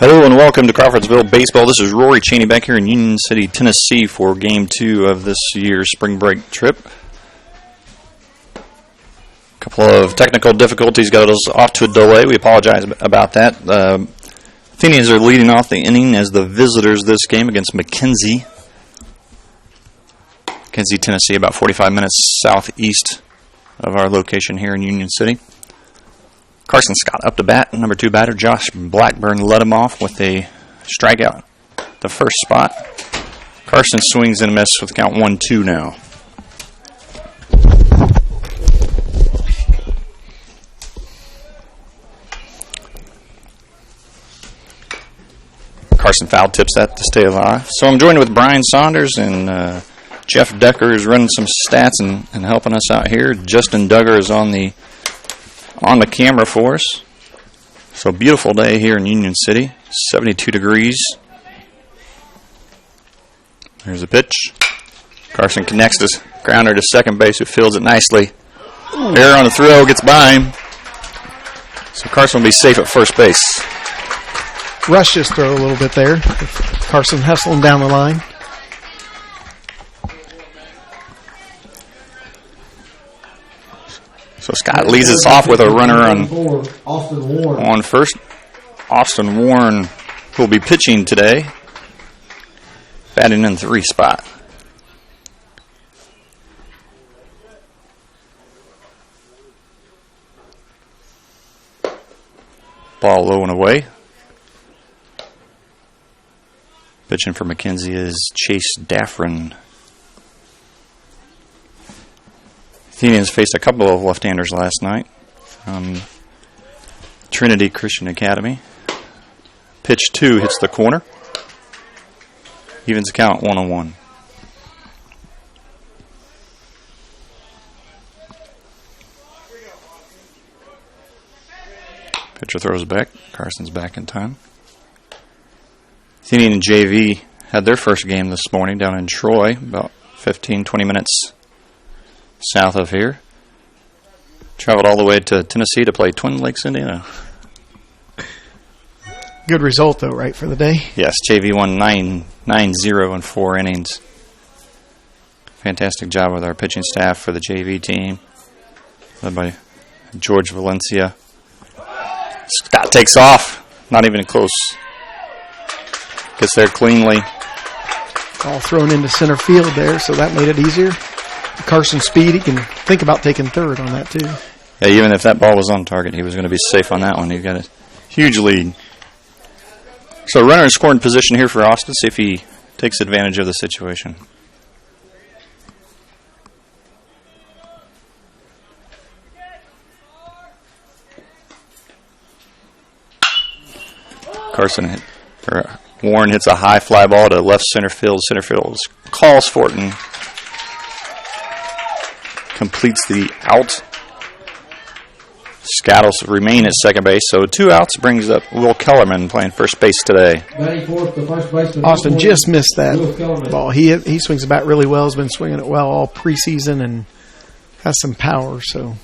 Hello and welcome to Crawfordsville Baseball. This is Rory Cheney back here in Union City, Tennessee for Game 2 of this year's spring break trip. A couple of technical difficulties got us off to a delay. We apologize about that. Athenians are leading off the inning as the visitors this game against McKenzie. McKenzie, Tennessee, about 45 minutes southeast of our location here in Union City. Carson Scott up to bat. Number 2 batter, Josh Blackburn, led him off with a strikeout. The first spot. Carson swings and a miss with count 1-2 now. Carson foul tips that to stay alive. So I'm joined with Brian Saunders and Jeff Decker is running some stats and helping us out here. Justin Duggar is on the camera for us. So beautiful day here in Union City, 72 degrees. There's a pitch. Carson connects this grounder to second base, who fields it nicely. Error on the throw, gets by him. So Carson will be safe at first base. Rushed his throw a little bit there. Carson hustling down the line. So Scott leads us off with a runner on first. Austin Warren will be pitching today, batting in 3 spot. Ball low and away. Pitching for McKenzie is Chase Daffrin. Athenians faced a couple of left-handers last night from Trinity Christian Academy. Pitch 2 hits the corner. Evens the count 1-1. Pitcher throws back. Carson's back in time. Athenian and JV had their first game this morning down in Troy, about 15-20 minutes south of here. Traveled all the way to Tennessee to play Twin Lakes, Indiana. Good result, though, right, for the day? Yes, JV won 9-0 in 4 innings. Fantastic job with our pitching staff for the JV team, led by George Valencia. Scott takes off, not even close. Gets there cleanly. All thrown into center field there, so that made it easier. Carson's speed, he can think about taking third on that, too. Yeah, even if that ball was on target, he was going to be safe on that one. He got a huge lead. So runner in scoring position here for Austin. See if he takes advantage of the situation. Warren hits a high fly ball to left center field. Center field calls for it and completes the out. Scott will remain at second base, so 2 outs brings up Will Kellerman playing first base today. Austin just missed that ball. He swings the bat really well. Has been swinging it well all preseason and has some power, so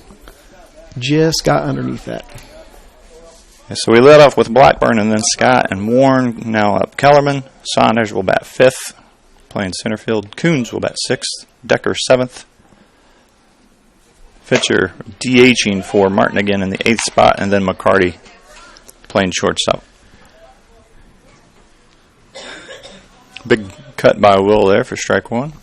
just got underneath that. Yeah, so we led off with Blackburn and then Scott and Warren. Now up Kellerman. Saunders will bat 5th, playing center field. Coons will bat 6th. Decker 7th. Pitcher DHing for Martin again in the 8th spot, and then McCarty playing shortstop. Big cut by Will there for strike 1.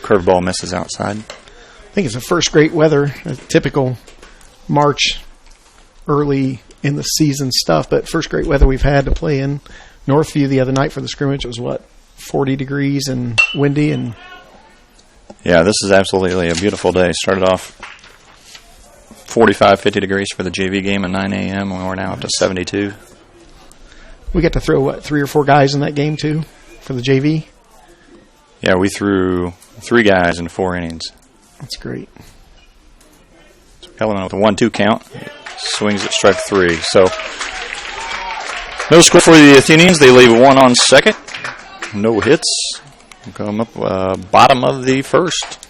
Curveball misses outside. I think it's the first great weather, a typical March, early in the season stuff, but first great weather we've had to play in Northview the other night for the scrimmage. It was, 40 degrees and windy and... Yeah, this is absolutely a beautiful day. Started off 45, 50 degrees for the JV game at 9 a.m. and we're now up to 72. We got to throw, 3 or 4 guys in that game, too, for the JV? Yeah, we threw 3 guys in 4 innings. That's great. So Kellerman with a 1-2 count. Swings at strike 3. So, no score for the Athenians. They leave 1 on second. No hits. Come up bottom of the first.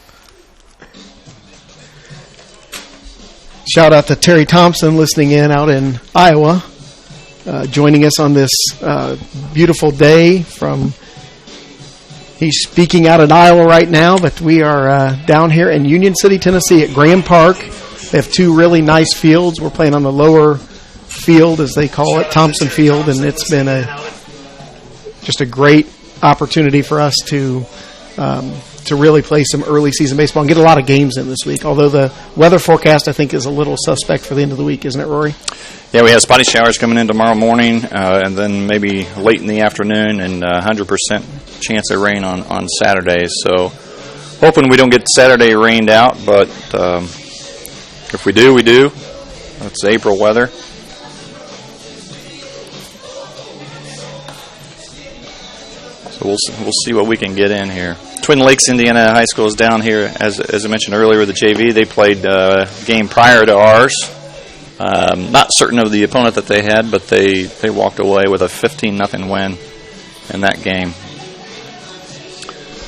Shout out to Terry Thompson listening in out in Iowa, joining us on this beautiful day from... He's speaking out in Iowa right now, but we are down here in Union City, Tennessee at Graham Park. They have two really nice fields. We're playing on the lower field, as they call it, Thompson Field, and it's been just a great opportunity for us to really play some early season baseball and get a lot of games in this week, although the weather forecast, I think, is a little suspect for the end of the week, isn't it, Rory? Yeah, we have spotty showers coming in tomorrow morning, and then maybe late in the afternoon, and 100% chance of rain on Saturdays. So hoping we don't get Saturday rained out, but if we do, we do. That's April weather. So we'll see what we can get in here. Twin Lakes Indiana High School is down here, as I mentioned earlier, with the JV. They played a game prior to ours. Not certain of the opponent that they had, but they walked away with a 15-0 win in that game.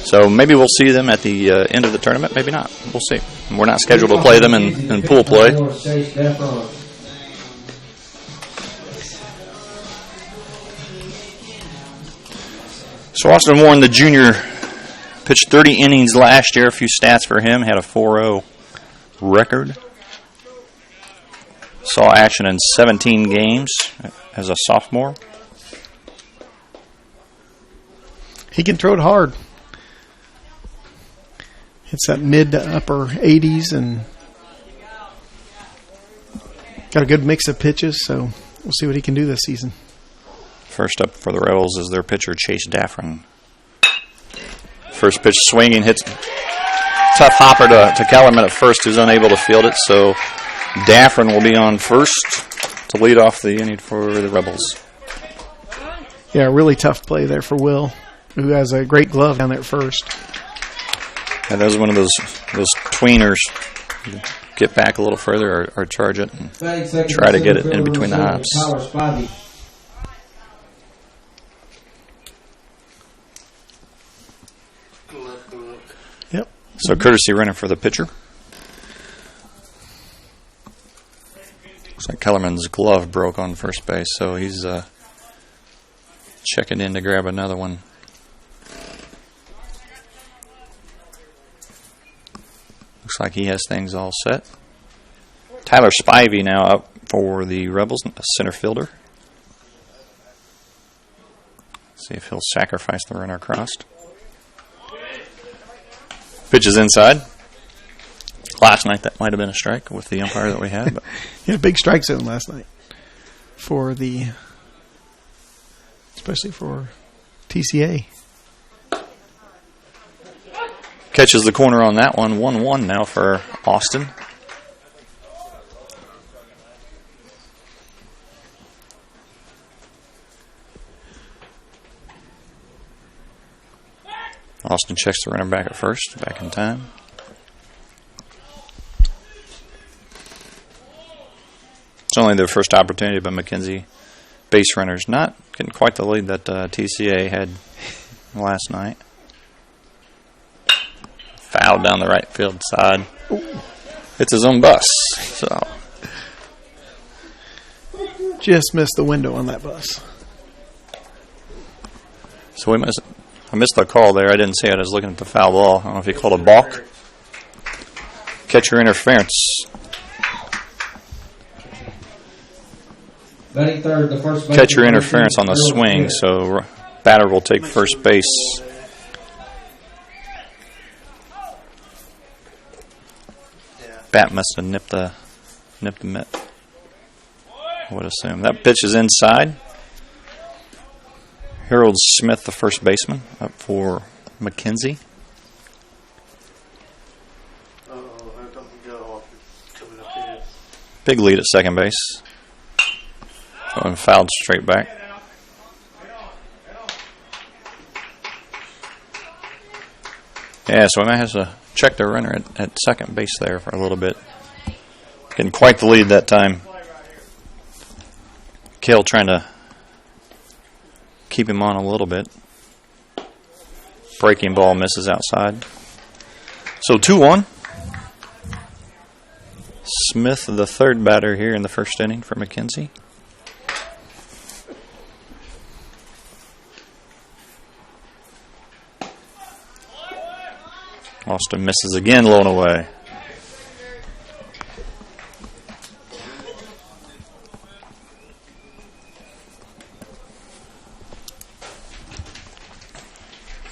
So maybe we'll see them at the end of the tournament. Maybe not. We'll see. We're not scheduled to play them in pool play. So Austin Warren, the junior, pitched 30 innings last year. A few stats for him. Had a 4.0 record. Saw action in 17 games as a sophomore. He can throw it hard. It's that mid to upper 80s and got a good mix of pitches, so we'll see what he can do this season. First up for the Rebels is their pitcher, Chase Daffron. First pitch swinging, hits tough hopper to Kellerman at first, who's unable to field it, so Daffron will be on first to lead off the inning for the Rebels. Yeah, really tough play there for Will, who has a great glove down there at first. And that was one of those tweeners. Get back a little further or charge it and try to get it in between the hops. Yep. So courtesy runner for the pitcher. Looks like Kellerman's glove broke on first base, so he's checking in to grab another one. Looks like he has things all set. Tyler Spivey now up for the Rebels, a center fielder. See if he'll sacrifice the runner crossed. Pitch is inside. Last night that might have been a strike with the umpire that we had. But he had a big strike zone last night especially for TCA. Catches the corner on that one. 1-1 now for Austin. Austin checks the runner back at first, back in time. It's only their first opportunity, but McKenzie, base runners, not getting quite the lead that TCA had last night. Fouled down the right field side. It's his own bus. So just missed the window on that bus. So I missed the call there. I didn't see it. I was looking at the foul ball. I don't know if he called a balk. Catcher interference. Catcher interference on the swing, so batter will take first base. Bat must have nipped the mitt. I would assume. That pitch is inside. Harold Smith, the first baseman, up for McKenzie. Big lead at second base. And fouled straight back. Yeah, so we might have to check the runner at second base there for a little bit. Getting quite the lead that time. Kale trying to keep him on a little bit. Breaking ball misses outside. So 2-1. Smith, the third batter here in the first inning for McKenzie. Austin misses again, low and away.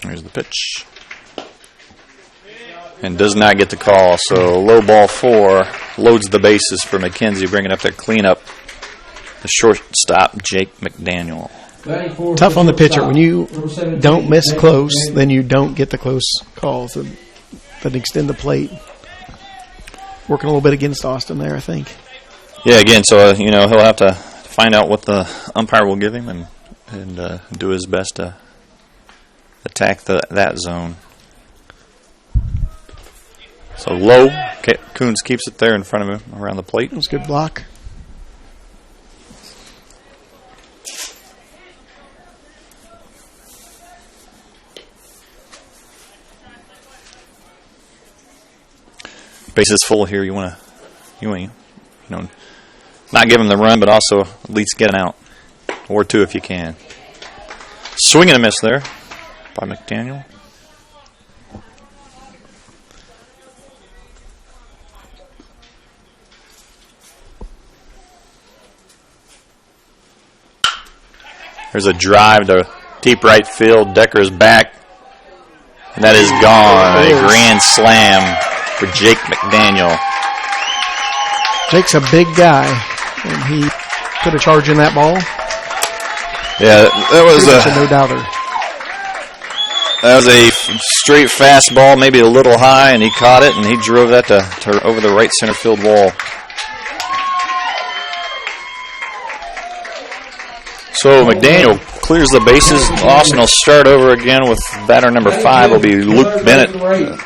Here's the pitch. And does not get the call, so low ball 4 loads the bases for McKenzie, bringing up the cleanup. The shortstop, Jake McDaniel. Tough on the pitcher. When you don't miss close, then you don't get the close calls that extend the plate. Working a little bit against Austin there, I think. Yeah, again, so he'll have to find out what the umpire will give him and do his best to attack that zone. So low, Coons keeps it there in front of him around the plate. It was a good block. Bases full here. You want to, not give him the run, but also at least get an out or 2 if you can. Swing and a miss there by McDaniel. There's a drive to deep right field. Decker's back, and that is gone. A grand slam for Jake McDaniel. Jake's a big guy, and he put a charge in that ball. Yeah, that was a no-doubter. That was a straight fastball, maybe a little high, and he caught it, and he drove that to over the right center field wall. So McDaniel clears the bases. Austin will start over again with batter number 5 will be Luke Bennett,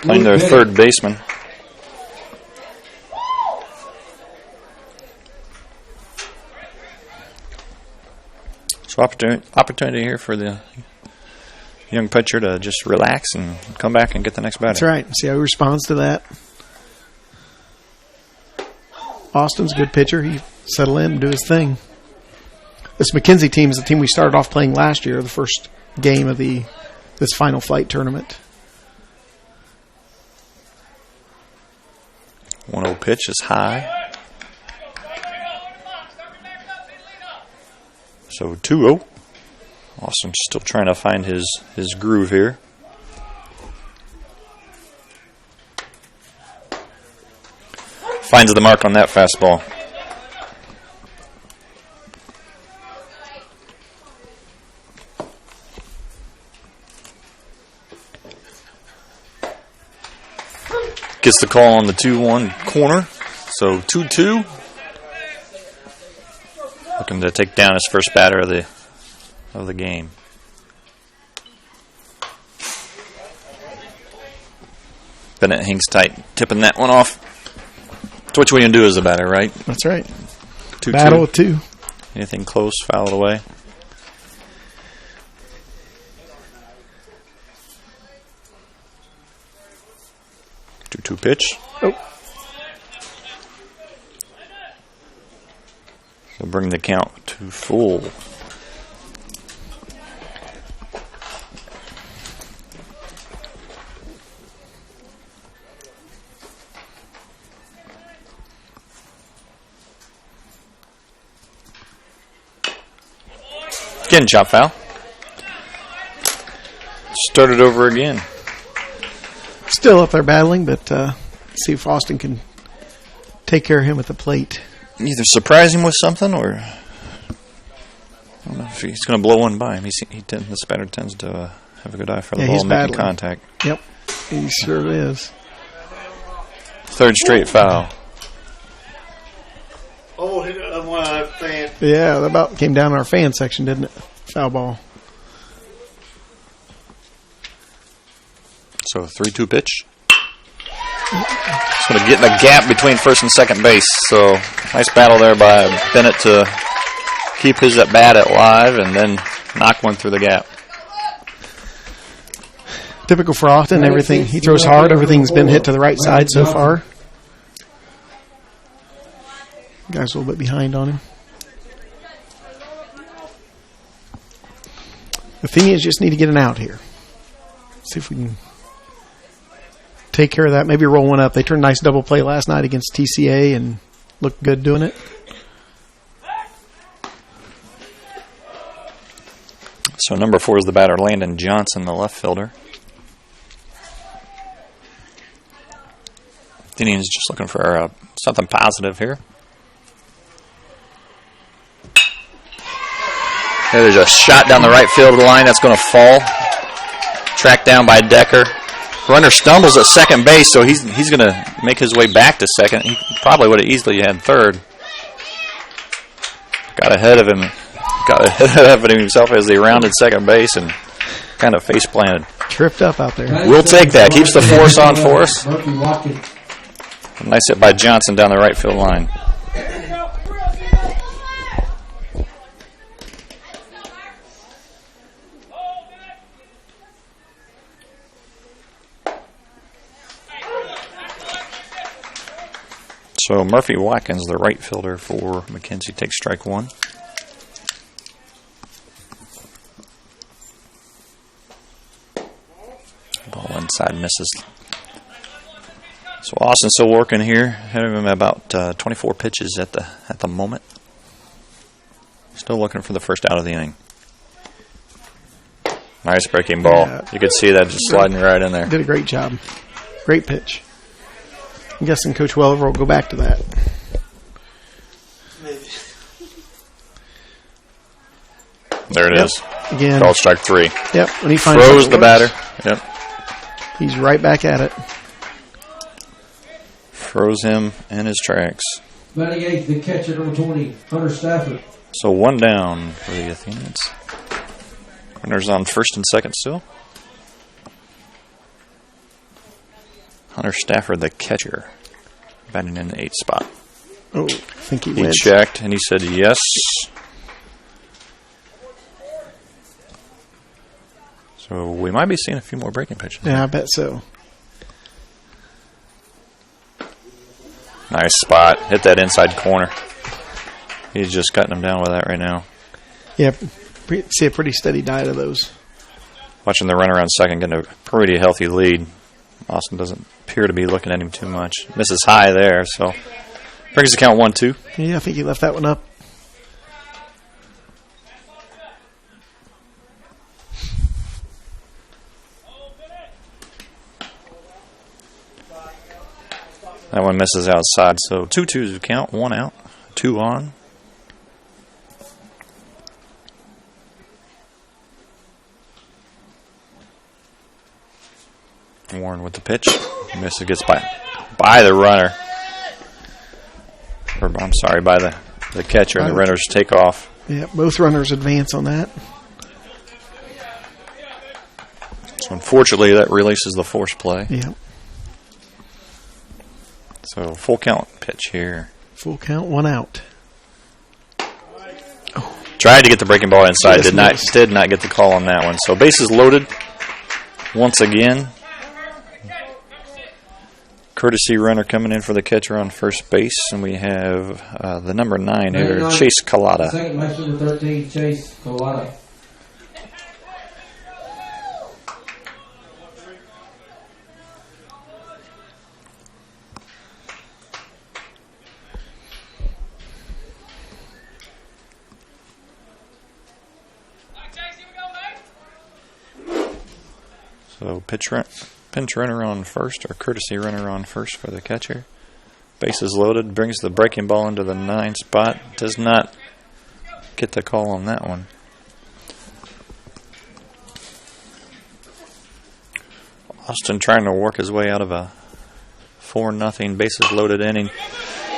playing their third baseman. So opportunity here for the young pitcher to just relax and come back and get the next batter. That's right. See how he responds to that. Austin's a good pitcher. He settle in and do his thing. This McKenzie team is the team we started off playing last year, the first game of this Final Flight tournament. 1-0 pitch is high. So 2-0. Austin still trying to find his groove here. Finds the mark on that fastball. Gets the call on the 2-1 corner. So 2-2. Looking to take down his first batter of the game. Bennett hangs tight, tipping that one off. That's what you're going to do as a batter, right? That's right. 2-2. Battle with 2. Anything close, foul it away. Two pitch. Oh. So bring the count to full. Again, chop foul. Start it over again. Still up there battling, but see if Austin can take care of him at the plate. Either surprise him with something, or I don't know if he's going to blow one by him. This batter tends to have a good eye for the ball, making contact. Yep, he sure is. Third straight foul. Oh, hit it on one of our fans. Yeah, that about came down our fan section, didn't it? Foul ball. So 3-2 pitch. It's going to get in the gap between first and second base. So nice battle there by Bennett to keep his at bat alive and then knock one through the gap. Typical for Austin. Everything he throws hard. Everything's been hit to the right side so far. Guy's a little bit behind on him. Athenians just need to get an out here. See if we can take care of that. Maybe roll one up. They turned a nice double play last night against TCA and looked good doing it. So number 4 is the batter, Landon Johnson, the left fielder. Athenians just looking for something positive here. There's a shot down the right field line that's going to fall. Tracked down by Decker. Runner stumbles at second base, so he's going to make his way back to second. He probably would have easily had third. Got ahead of him. Got ahead of himself as he rounded second base and kind of face planted. Tripped up out there. We'll take that. Keeps the force on force. A nice hit by Johnson down the right field line. So Murphy Watkins, the right fielder for McKenzie, takes strike 1. Ball inside misses. So Austin's still working here. Had him about 24 pitches at the moment. Still looking for the first out of the inning. Nice breaking ball. Yeah. You could see that just sliding right in there. Did a great job. Great pitch. I'm guessing Coach Welliver will go back to that. There it is. Again. Called strike 3. Yep. When he finds Throws the batter. Yep. He's right back at it. Throws him in his tracks. Batting eighth, the catcher, number 20, Hunter Stafford. So 1 down for the Athenians. Runners on first and second still. Hunter Stafford, the catcher, batting in the 8th spot. Oh, I think he He wins. checked and he said yes. So we might be seeing a few more breaking pitches. Yeah, I bet so. Nice spot. Hit that inside corner. He's just cutting them down with that right now. Yeah, see a pretty steady diet of those. Watching the runner on second get a pretty healthy lead. Austin doesn't appear to be looking at him too much. Misses high there, so brings the count 1-2. Yeah, I think he left that one up. That one misses outside, so 2-2's the count, 1 out, 2 on. Warren with the pitch. Misses, gets by the runner. Or, I'm sorry, by the catcher, and the runners take off. Yeah, both runners advance on that. So unfortunately, that releases the force play. Yeah. So full count pitch here. Full count, 1 out. Tried to get the breaking ball inside. Just Did not missed. get the call on that one. So bases loaded once again. Courtesy runner coming in for the catcher on first base, and we have the number 9 here, Chase Collada. Second base, number 13, Chase Collada. So pinch runner on first, or courtesy runner on first for the catcher. Bases loaded, brings the breaking ball into the 9 spot. Does not get the call on that one. Austin trying to work his way out of a 4-0 bases loaded inning.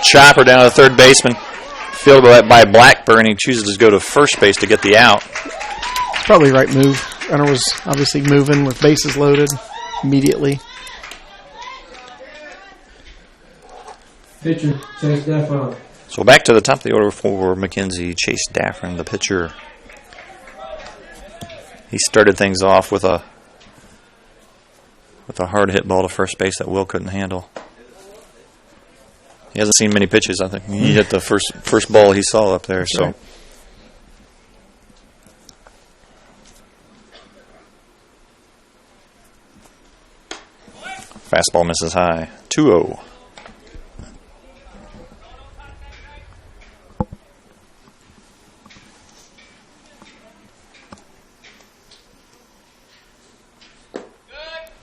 Chopper down to the third baseman. Fielded by Blackburn. He chooses to go to first base to get the out. Probably the right move. Runner was obviously moving with bases loaded immediately. Pitcher, Chase Daffron. So back to the top of the order for McKenzie, Chase Daffron, the pitcher. He started things off with a hard hit ball to first base that Will couldn't handle. He hasn't seen many pitches, I think. He hit the first ball he saw up there. That's so. right. Fastball misses high. 2-0.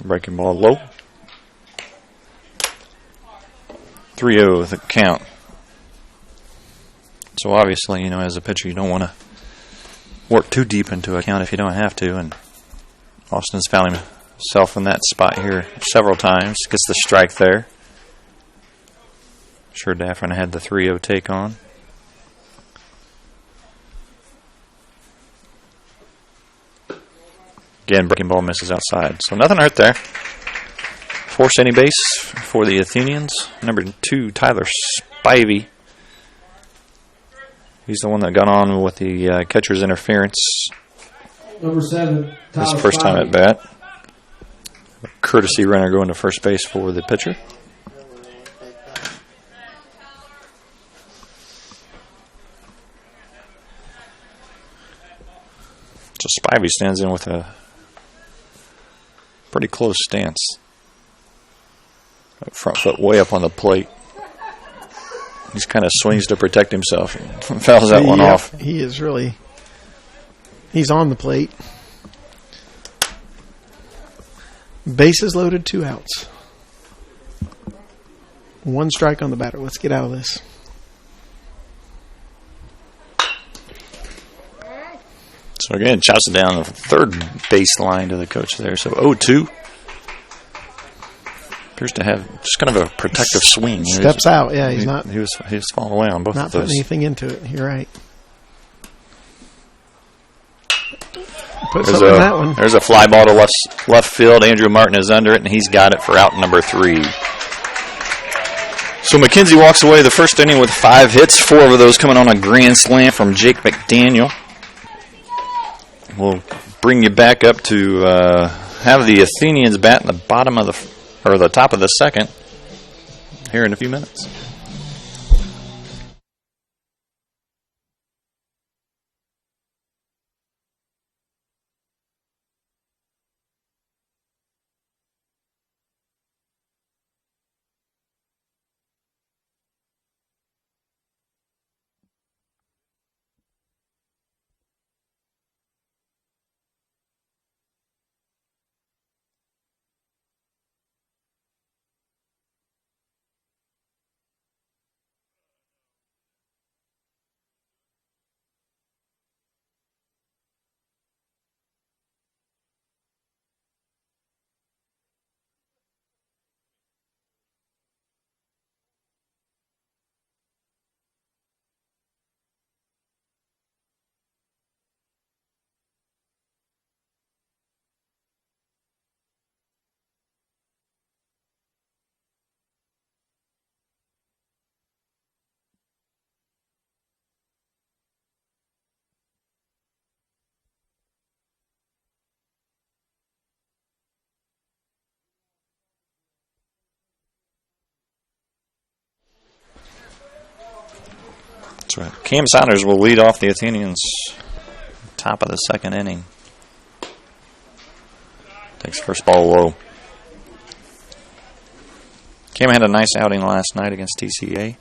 Breaking ball low. 3-0 the count. So obviously, as a pitcher, you don't want to work too deep into a count if you don't have to. And Austin's found himself in that spot here several times. Gets the strike there. Sure, Daffron had the 3-0 take on. Again, breaking ball misses outside. So nothing hurt there. Force any base for the Athenians. Number 2, Tyler Spivey. He's the one that got on with the catcher's interference. Number 7, Tyler His first time Spivey. at bat. A courtesy runner going to first base for the pitcher. So Spivey stands in with a pretty close stance. Front foot way up on the plate. He's kind of swings to protect himself. Fouls that one off. He is really. He's on the plate. Bases loaded, 2 outs. 1 strike on the batter. Let's get out of this. So again, chops it down the third baseline to the coach there. So 0-2. Appears to have just kind of a protective swing. Steps out. Yeah, he's not. He was falling away on both Not of those. putting anything into it. You're right. Put something in that one. There's a fly ball to left field. Andrew Martin is under it, and he's got it for out number 3. So McKenzie walks away the first inning with 5 hits, 4 of those coming on a grand slam from Jake McDaniel. We'll bring you back up to have the Athenians bat in the bottom of the top of the second here in a few minutes. That's right. Cam Saunders will lead off the Athenians top of the second inning. Takes first ball low. Cam had a nice outing last night against TCA.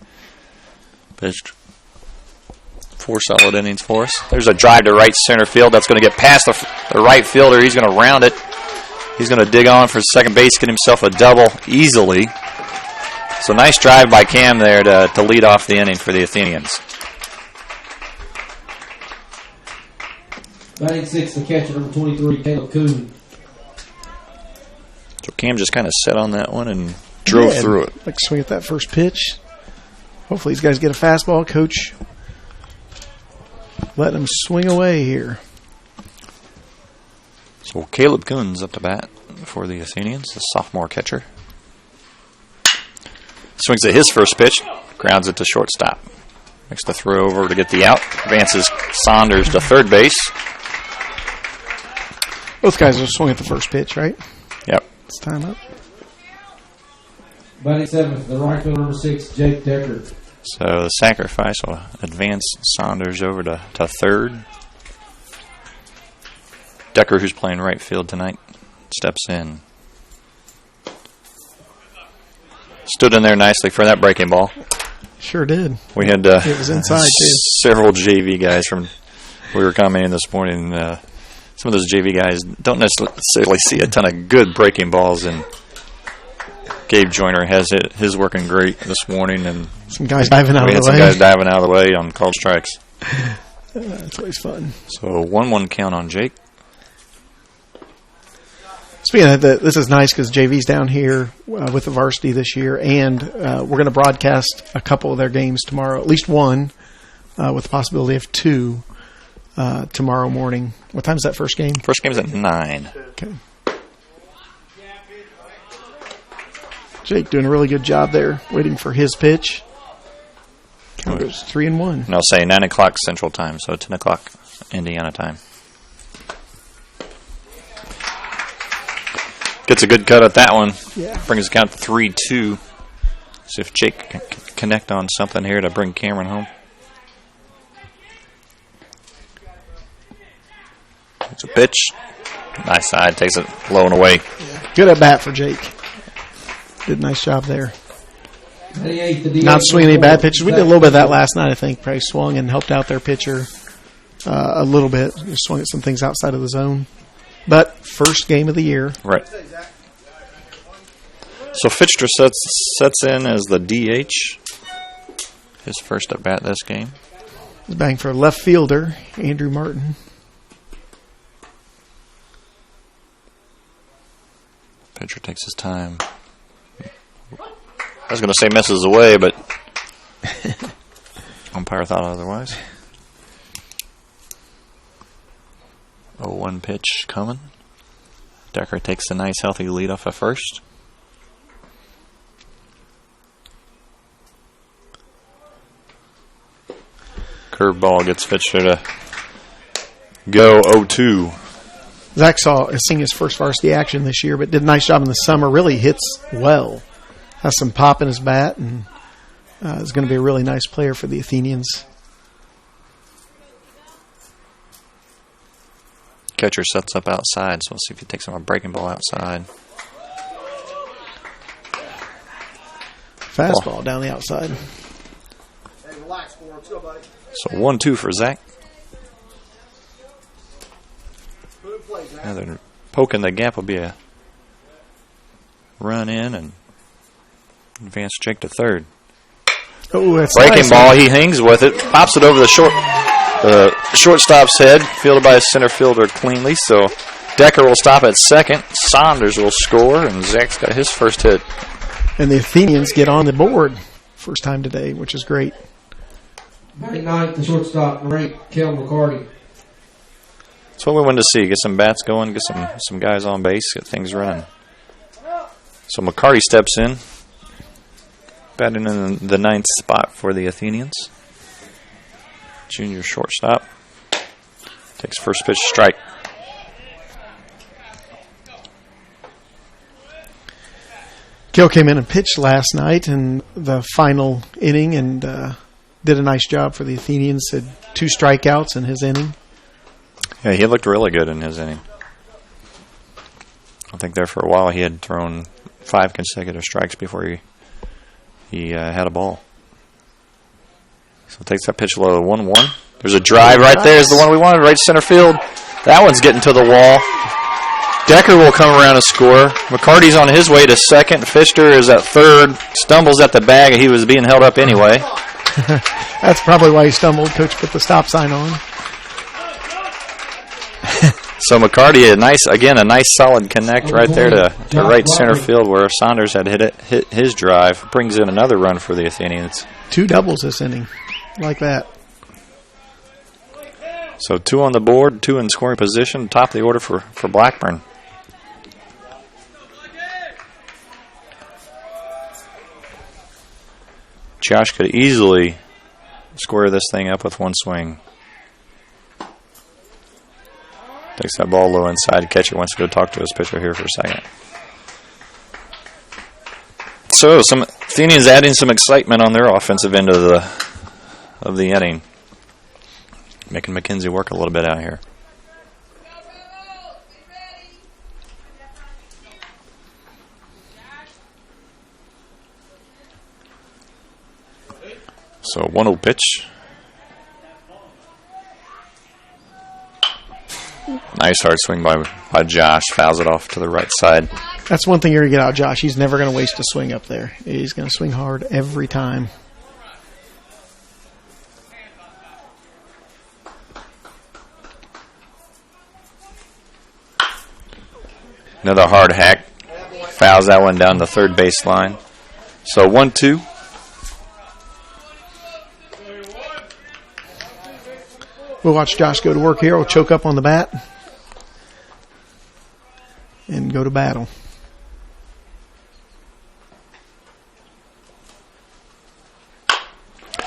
Pitched 4 solid innings for us. There's a drive to right center field. That's going to get past the right fielder. He's going to round it. He's going to dig on for second base, get himself a double easily. So nice drive by Cam there to lead off the inning for the Athenians. Batting 6, the catcher, number 23, Caleb Kuhn. So Cam just kind of sat on that one and drove through it. Like to swing at that first pitch. Hopefully these guys get a fastball. Coach letting them swing away here. So Caleb Kuhn's up to bat for the Athenians, the sophomore catcher. Swings at his first pitch, grounds it to shortstop. Makes the throw over to get the out. Advances Saunders to third base. Both guys will swing at the first pitch, right? Yep. It's time up. Batting seventh, the right fielder number 6, Jake Decker. So the sacrifice will advance Saunders over to third. Decker, who's playing right field tonight, steps in. Stood in there nicely for that breaking ball. Sure did. We had it was inside too. Several JV guys from. We were commenting this morning. Some of those JV guys don't necessarily see a ton of good breaking balls, and Gabe Joyner has his working great this morning, and some guys diving out of the way. We had some guys diving out of the way on called strikes. That's always fun. So 1-1 count on Jake. Speaking of that, this is nice because JV's down here with the varsity this year, and we're going to broadcast a couple of their games tomorrow, at least one, with the possibility of two tomorrow morning. What time is that first game? First game's at 9. Okay. Jake doing a really good job there, waiting for his pitch. It was 3-1. And I'll say 9 o'clock Central Time, so 10 o'clock Indiana time. Gets a good cut at that one. Yeah. Brings the count to 3-2. See if Jake can connect on something here to bring Cameron home. It's a pitch. Nice side. Takes it low and away. Yeah. Good at bat for Jake. Did a nice job there. Not swinging any bad pitches. We did a little bit of that last night, I think. Probably swung and helped out their pitcher a little bit. Just swung at some things outside of the zone. But first game of the year. Right. So Fichter sets in as the DH. His first at bat this game. He's batting for left fielder, Andrew Martin. Pitcher takes his time. I was going to say misses away, but umpire thought otherwise. 0-1 pitch coming. Decker takes a nice healthy lead off at first. Curveball gets Fichter to go 0-2. Zach has seen his first varsity action this year, but did a nice job in the summer. Really hits well. Has some pop in his bat, and is going to be a really nice player for the Athenians. Catcher sets up outside, so we'll see if he takes him a breaking ball outside. Fastball down the outside. Hey, relax for him. Let's go, buddy. So 1-2 for Zach. Good play, Zach. Now they're poking the gap will be a run in and advance Jake to third. Oh, that's Breaking nice. ball, he hangs with it, pops it over the shortstop's head, fielded by a center fielder cleanly. So Decker will stop at second. Saunders will score, and Zach's got his first hit. And the Athenians get on the board first time today, which is great. Batting ninth, the shortstop, number 8, Kel McCarty. That's what we wanted to see. Get some bats going, get some guys on base, get things running. So McCarty steps in, batting in the 9th spot for the Athenians. Junior shortstop. Takes first pitch strike. Gil came in and pitched last night in the final inning and did a nice job for the Athenians. Had 2 strikeouts in his inning. Yeah, he looked really good in his inning. I think there for a while he had thrown 5 consecutive strikes before he had a ball. So takes that pitch low, 1-1. There's a drive right there is the one we wanted, right center field. That one's getting to the wall. Decker will come around and score. McCarty's on his way to second. Fichter is at third. Stumbles at the bag. He was being held up anyway. That's probably why he stumbled. Coach put the stop sign on. So McCarty, a nice solid connect right there to right center field where Saunders had hit his drive. Brings in another run for the Athenians. 2 doubles this inning. Like that. So 2 on the board, 2 in scoring position. Top of the order for Blackburn. Josh could easily square this thing up with one swing. Takes that ball low inside. Catcher wants to go talk to his pitcher here for a second. So some Athenians adding some excitement on their offensive end of the inning, making McKenzie work a little bit out here. So 1-0 pitch. Nice hard swing by Josh. Fouls it off to the right side. That's one thing you're going to get out of Josh. He's never going to waste a swing up there. He's going to swing hard every time. Another hard hack. Fouls that one down the third baseline. So 1-2. We'll watch Josh go to work here. We'll choke up on the bat and go to battle.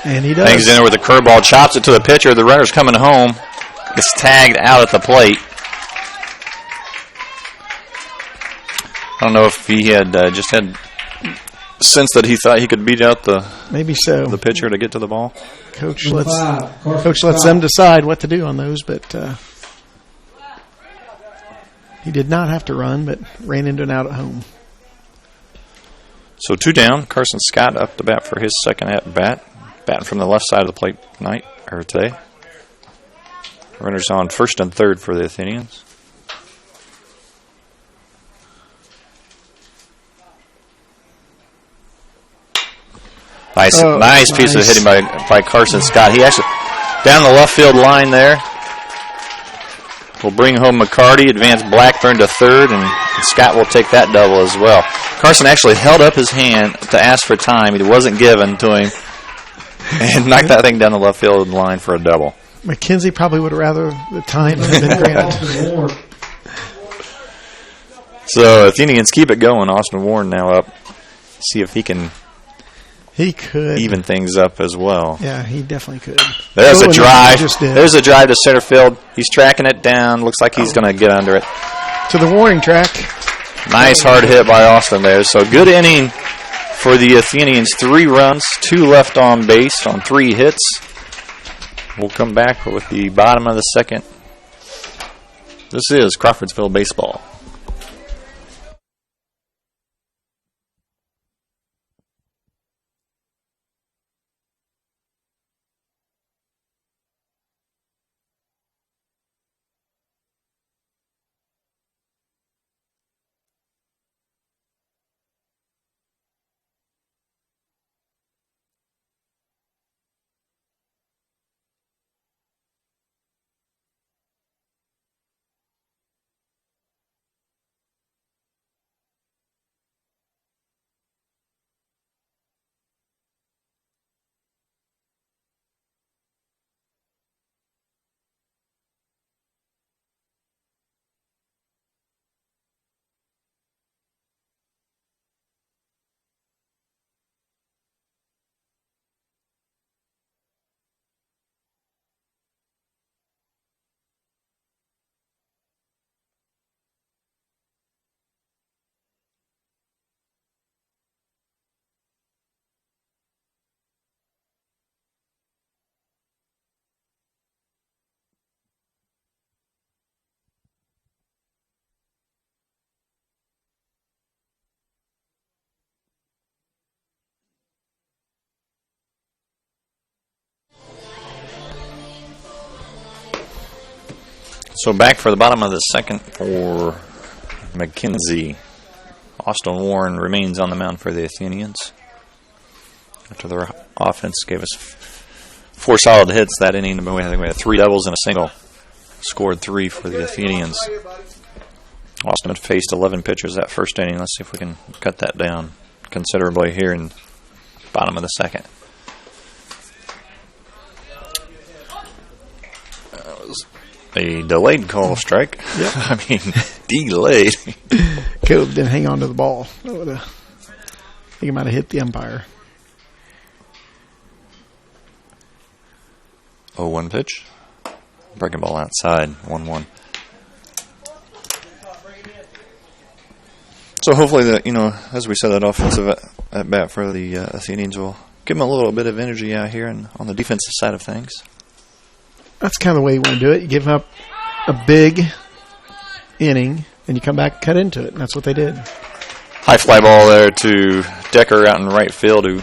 And he does. Hangs in there with a curveball, chops it to the pitcher. The runner's coming home. Gets tagged out at the plate. I don't know if he had just had sense that he thought he could beat out the pitcher to get to the ball. Coach lets them decide what to do on those, but he did not have to run, but ran into an out at home. So 2 down. Carson Scott up to bat for his second at bat. Batting from the left side of the plate today. Runners on first and third for the Athenians. Nice piece of hitting by Carson Scott. He actually, down the left field line there, will bring home McCarty, advance Blackburn to third, and Scott will take that double as well. Carson actually held up his hand to ask for time. It wasn't given to him, and knocked that thing down the left field line for a double. McKenzie probably would have rather the time had been granted. So Athenians keep it going. Austin Warren now up. See if he can... He could even things up as well. Yeah, he definitely could. There's a drive. There's a drive to center field. He's tracking it down. Looks like he's going to get under it. To the warning track. Nice hard hit by Austin there. So good inning for the Athenians. 3 runs, 2 left on base on 3 hits. We'll come back with the bottom of the second. This is Crawfordsville baseball. So back for the bottom of the second for McKenzie. Austin Warren remains on the mound for the Athenians. After their offense gave us 4 solid hits that inning, I think we had 3 doubles and a single. Scored 3 for the Athenians. Austin had faced 11 pitchers that first inning. Let's see if we can cut that down considerably here in the bottom of the second. A delayed call strike. Yep. I mean, delayed. Caleb didn't hang on to the ball. I think he might have hit the umpire. 0-1 pitch. Breaking ball outside. 1-1. So hopefully, as we said, that offensive at bat for the Athenians will give them a little bit of energy out here and on the defensive side of things. That's kind of the way you want to do it. You give up a big inning, and you come back and cut into it, and that's what they did. High fly ball there to Decker out in right field, who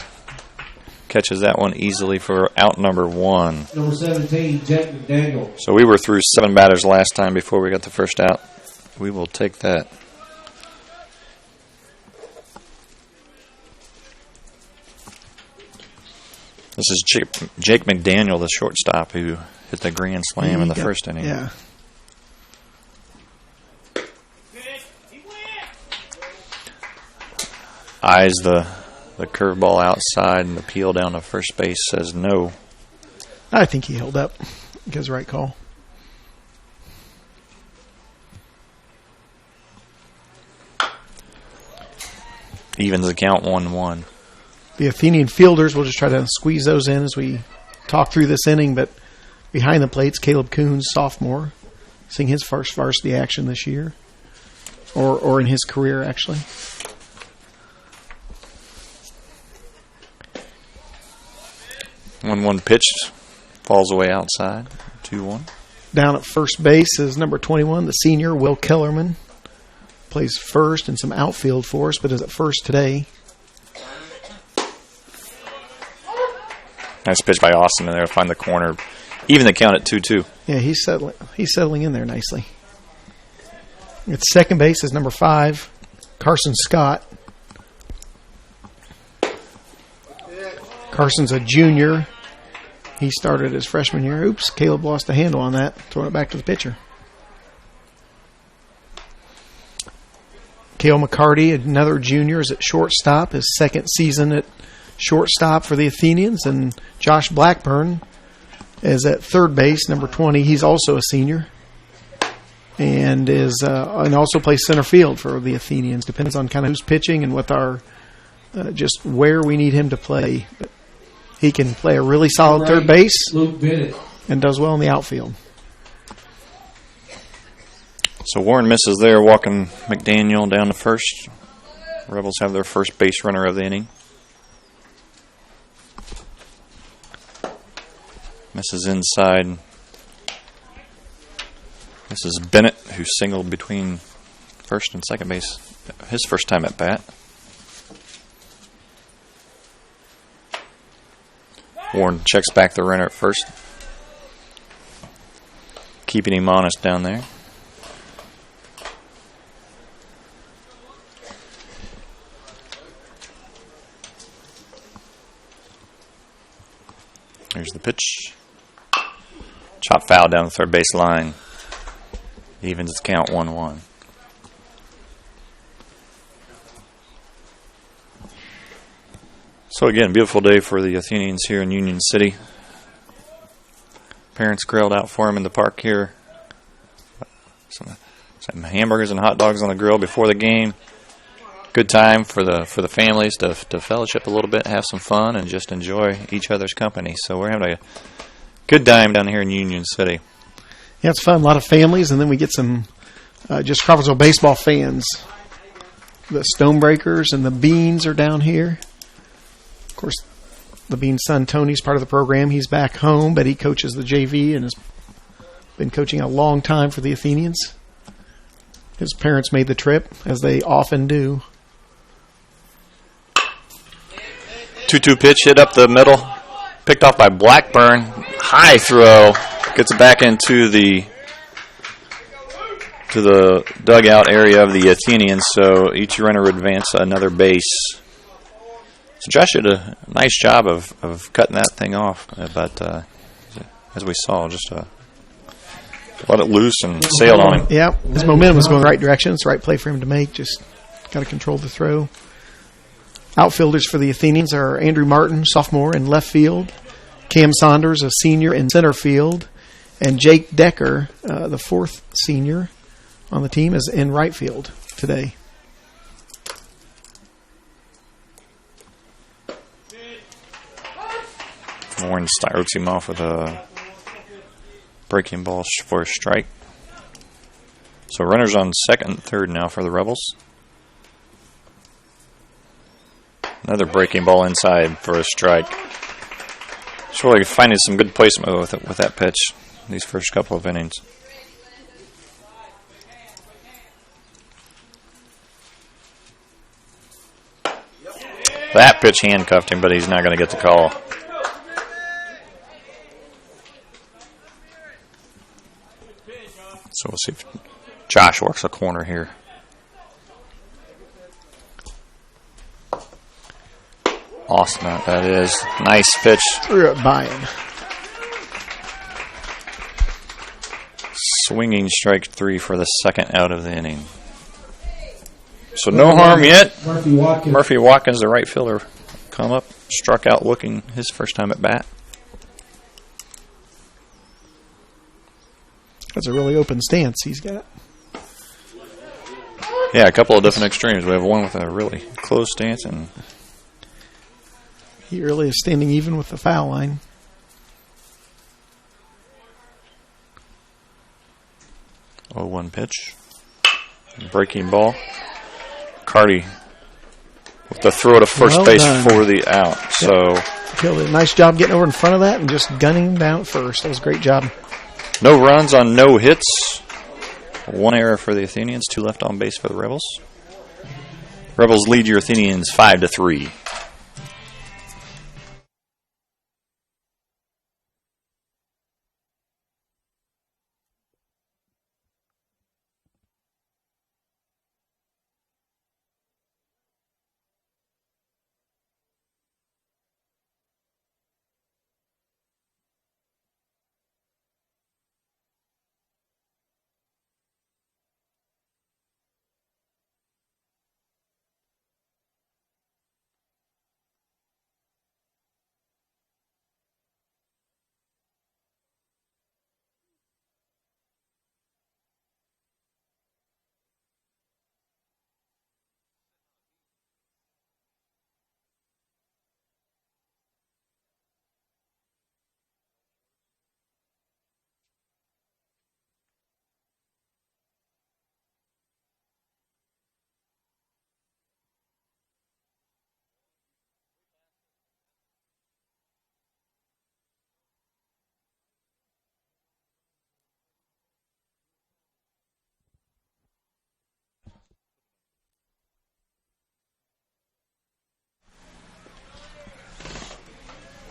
catches that one easily for out number 1. Number 17, Jack McDaniel. So we were through 7 batters last time before we got the first out. We will take that. This is Jake McDaniel, the shortstop, who hit the grand slam in the first inning. Yeah. Eyes the curveball outside, and the peel down to first base says no. I think he held up. Gives the right call. Evens the count 1-1. The Athenian fielders will just try to squeeze those in as we talk through this inning, but behind the plates, Caleb Coons, sophomore, seeing his first varsity action this year, or in his career, actually. One pitch falls away outside. 2-1. Down at first base is number 21, the senior, Will Kellerman. Plays first and some outfield for us, but is at first today. Nice pitch by Austin in there to find the corner. Even the count at 2-2. Yeah, he's settling in there nicely. At second base is number 5, Carson Scott. Carson's a junior. He started his freshman year. Oops, Caleb lost the handle on that. Throwing it back to the pitcher. Cale McCarty, another junior, is at shortstop. His second season at shortstop for the Athenians. And Josh Blackburn is at third base, number 20. He's also a senior. And also plays center field for the Athenians. Depends on kind of who's pitching and what our just where we need him to play. But he can play a really solid third base and does well in the outfield. So Warren misses there, walking McDaniel down to first. Rebels have their first base runner of the inning. Misses inside. This is Bennett, who singled between first and second base his first time at bat. Warren checks back the runner at first, keeping him honest down there. Here's the pitch. Chop foul down the third base line. Evens its count 1-1. So again, beautiful day for the Athenians here in Union City. Parents grilled out for them in the park here. Some hamburgers and hot dogs on the grill before the game. Good time for the families to fellowship a little bit, have some fun, and just enjoy each other's company. So we're having a good time down here in Union City. Yeah, it's fun. A lot of families, and then we get some just Crawfordsville baseball fans. The Stonebreakers and the Beans are down here. Of course, the Bean's son, Tony's part of the program. He's back home, but he coaches the JV and has been coaching a long time for the Athenians. His parents made the trip, as they often do. 2-2 pitch hit up the middle. Picked off by Blackburn. High throw. Gets it back into the dugout area of the Athenians, so each runner would advance another base. So Josh did a nice job of cutting that thing off, but as we saw, just let it loose and sailed on him. Yeah, his momentum was going the right direction. It's the right play for him to make. Just got to control the throw. Outfielders for the Athenians are Andrew Martin, sophomore, in left field. Cam Saunders, a senior, in center field. And Jake Decker, the fourth senior on the team, is in right field today. Warren starts him off with a breaking ball for a strike. So runners on second and third now for the Rebels. Another breaking ball inside for a strike. He's really finding some good placement with that pitch these first couple of innings. That pitch handcuffed him, but he's not going to get the call. So we'll see if Josh works a corner here. Awesome, that is. Nice pitch. Threw it by him. Swinging strike 3 for the second out of the inning. So no harm yet. Murphy Watkins, the right fielder, come up, struck out looking his first time at bat. That's a really open stance he's got. Yeah, a couple of different extremes. We have one with a really close stance, and he really is standing even with the foul line. Oh, 1 pitch. Breaking ball. Carty with the throw to first base for the out. So Killed it. Nice job getting over in front of that and just gunning him down at first. That was a great job. no runs on no hits. 1 error for the Athenians. 2 left on base for the Rebels. Rebels lead your Athenians 5-3.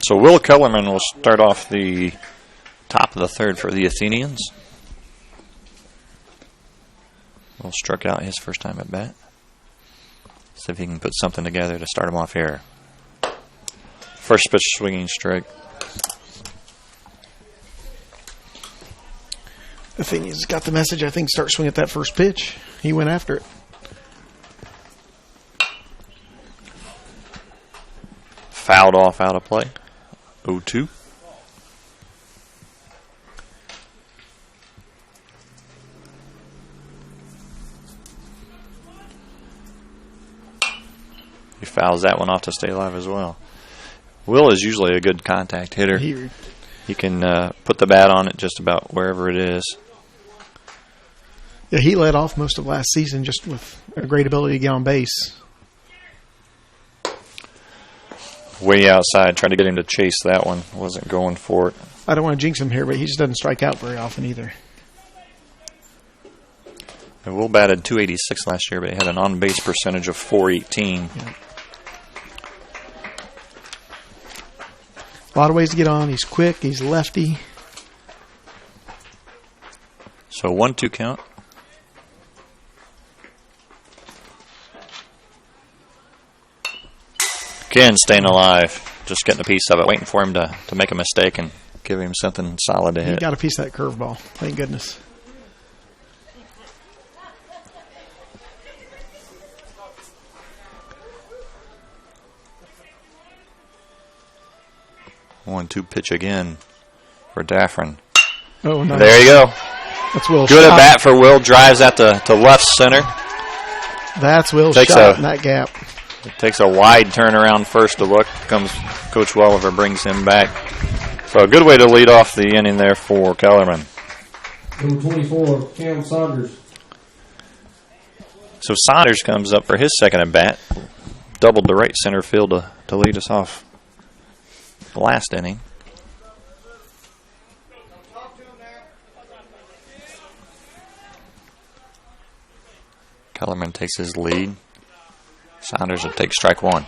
So Will Kellerman will start off the top of the third for the Athenians. Will struck out his first time at bat. See if he can put something together to start him off here. First pitch swinging strike. Athenians got the message. I think start swinging at that first pitch. He went after it. Fouled off out of play. 0-2. He fouls that one off to stay alive as well. Will is usually a good contact hitter. He can put the bat on it just about wherever it is. Yeah, he led off most of last season just with a great ability to get on base. Way outside, trying to get him to chase that one. Wasn't going for it. I don't want to jinx him here, but he just doesn't strike out very often either. And Will batted .286 last year, but he had an on-base percentage of .418. Yeah. A lot of ways to get on. He's quick. He's lefty. So 1-2 count. Again, staying alive. Just getting a piece of it. Waiting for him to make a mistake and give him something solid to hit. He got a piece of that curveball. Thank goodness. 1-2 pitch again for Daffrin. Oh, nice. There you go. That's Will's Good shot. at bat for Will. Drives out to left center. That's Will's Takes shot in that gap. It takes a wide turnaround first to look. Comes Coach Welliver, brings him back. So a good way to lead off the inning there for Kellerman. Number 24, Cam Saunders. So Saunders comes up for his second at bat. doubled to right center field to lead us off the last inning. Kellerman takes his lead. Saunders will take strike one.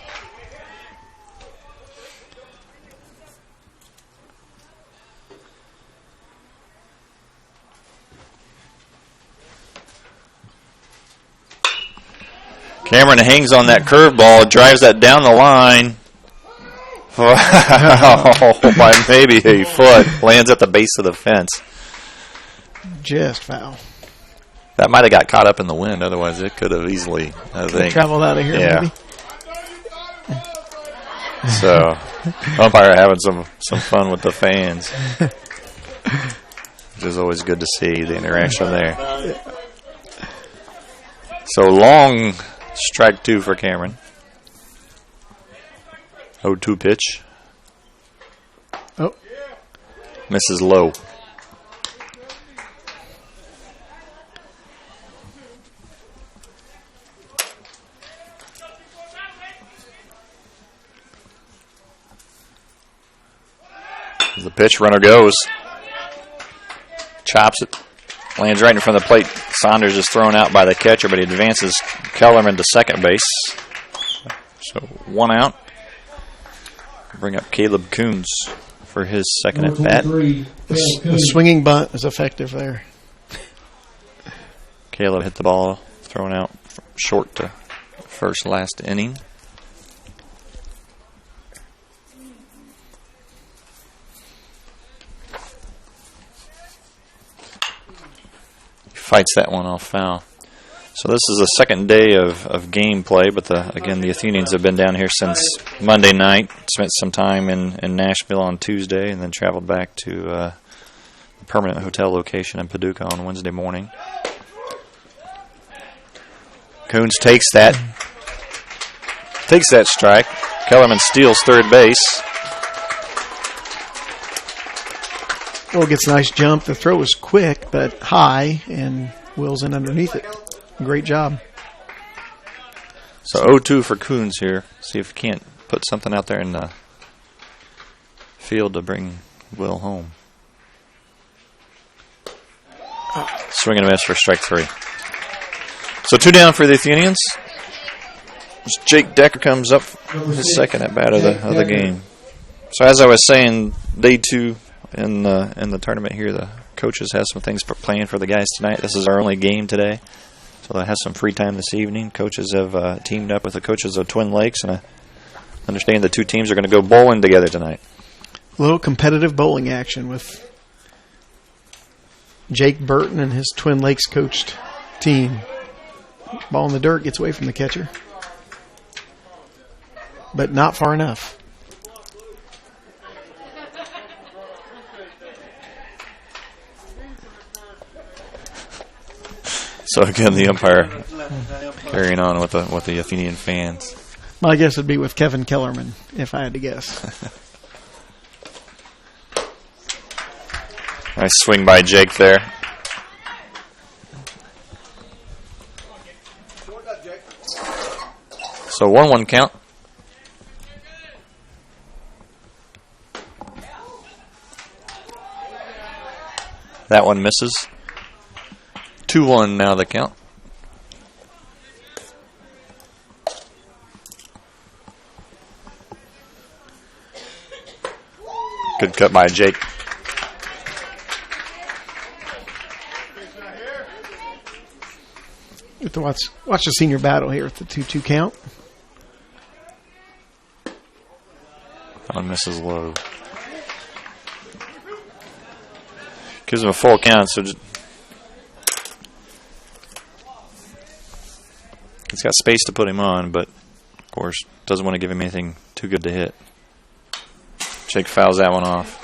Cameron hangs on that curveball, drives that down the line. Wow, by maybe a foot. Lands at the base of the fence. Just foul. That might have got caught up in the wind. Otherwise, it could have easily, I think. Traveled out of here, yeah. maybe. So, umpire having some fun with the fans. Which is always good to see, the interaction there. So, long strike two for Cameron. 0-2 pitch. Oh. Misses low. The pitch, runner goes. Chops it. Lands right in front of the plate. Saunders is thrown out by the catcher, but he advances Kellerman to second base. So 1 out. Bring up Caleb Coons for his second at bat. The swinging bunt is effective there. Caleb hit the ball, thrown out short to first last inning. Fights that one off foul. So this is the second day of game play, but again, the Athenians have been down here since Monday night, spent some time in Nashville on Tuesday, and then traveled back to the permanent hotel location in Paducah on Wednesday morning. Coons takes that strike. Kellerman steals third base. Well, gets a nice jump. The throw is quick, but high, and Will's in underneath it. Great job. So 0-2 for Coons here. See if he can't put something out there in the field to bring Will home. Swing and a miss for strike three. So 2 down for the Athenians. Jake Decker comes up his second at bat of the game. So as I was saying, day 2 in the tournament here, the coaches have some things planned for the guys tonight. This is our only game today, so they have some free time this evening. Coaches have teamed up with the coaches of Twin Lakes, and I understand the two teams are going to go bowling together tonight. A little competitive bowling action with Jake Burton and his Twin Lakes coached team. Ball in the dirt, gets away from the catcher, but not far enough. So again, the umpire carrying on with the Athenian fans. My guess would be with Kevin Kellerman, if I had to guess. Nice swing by Jake there. So 1-1 count. That one misses. 2-1 now the count. Good cut by Jake. You have to watch the senior battle here with the 2-2 count. That one misses low. Gives him a full count, so he's got space to put him on, but of course doesn't want to give him anything too good to hit. Jake fouls that one off.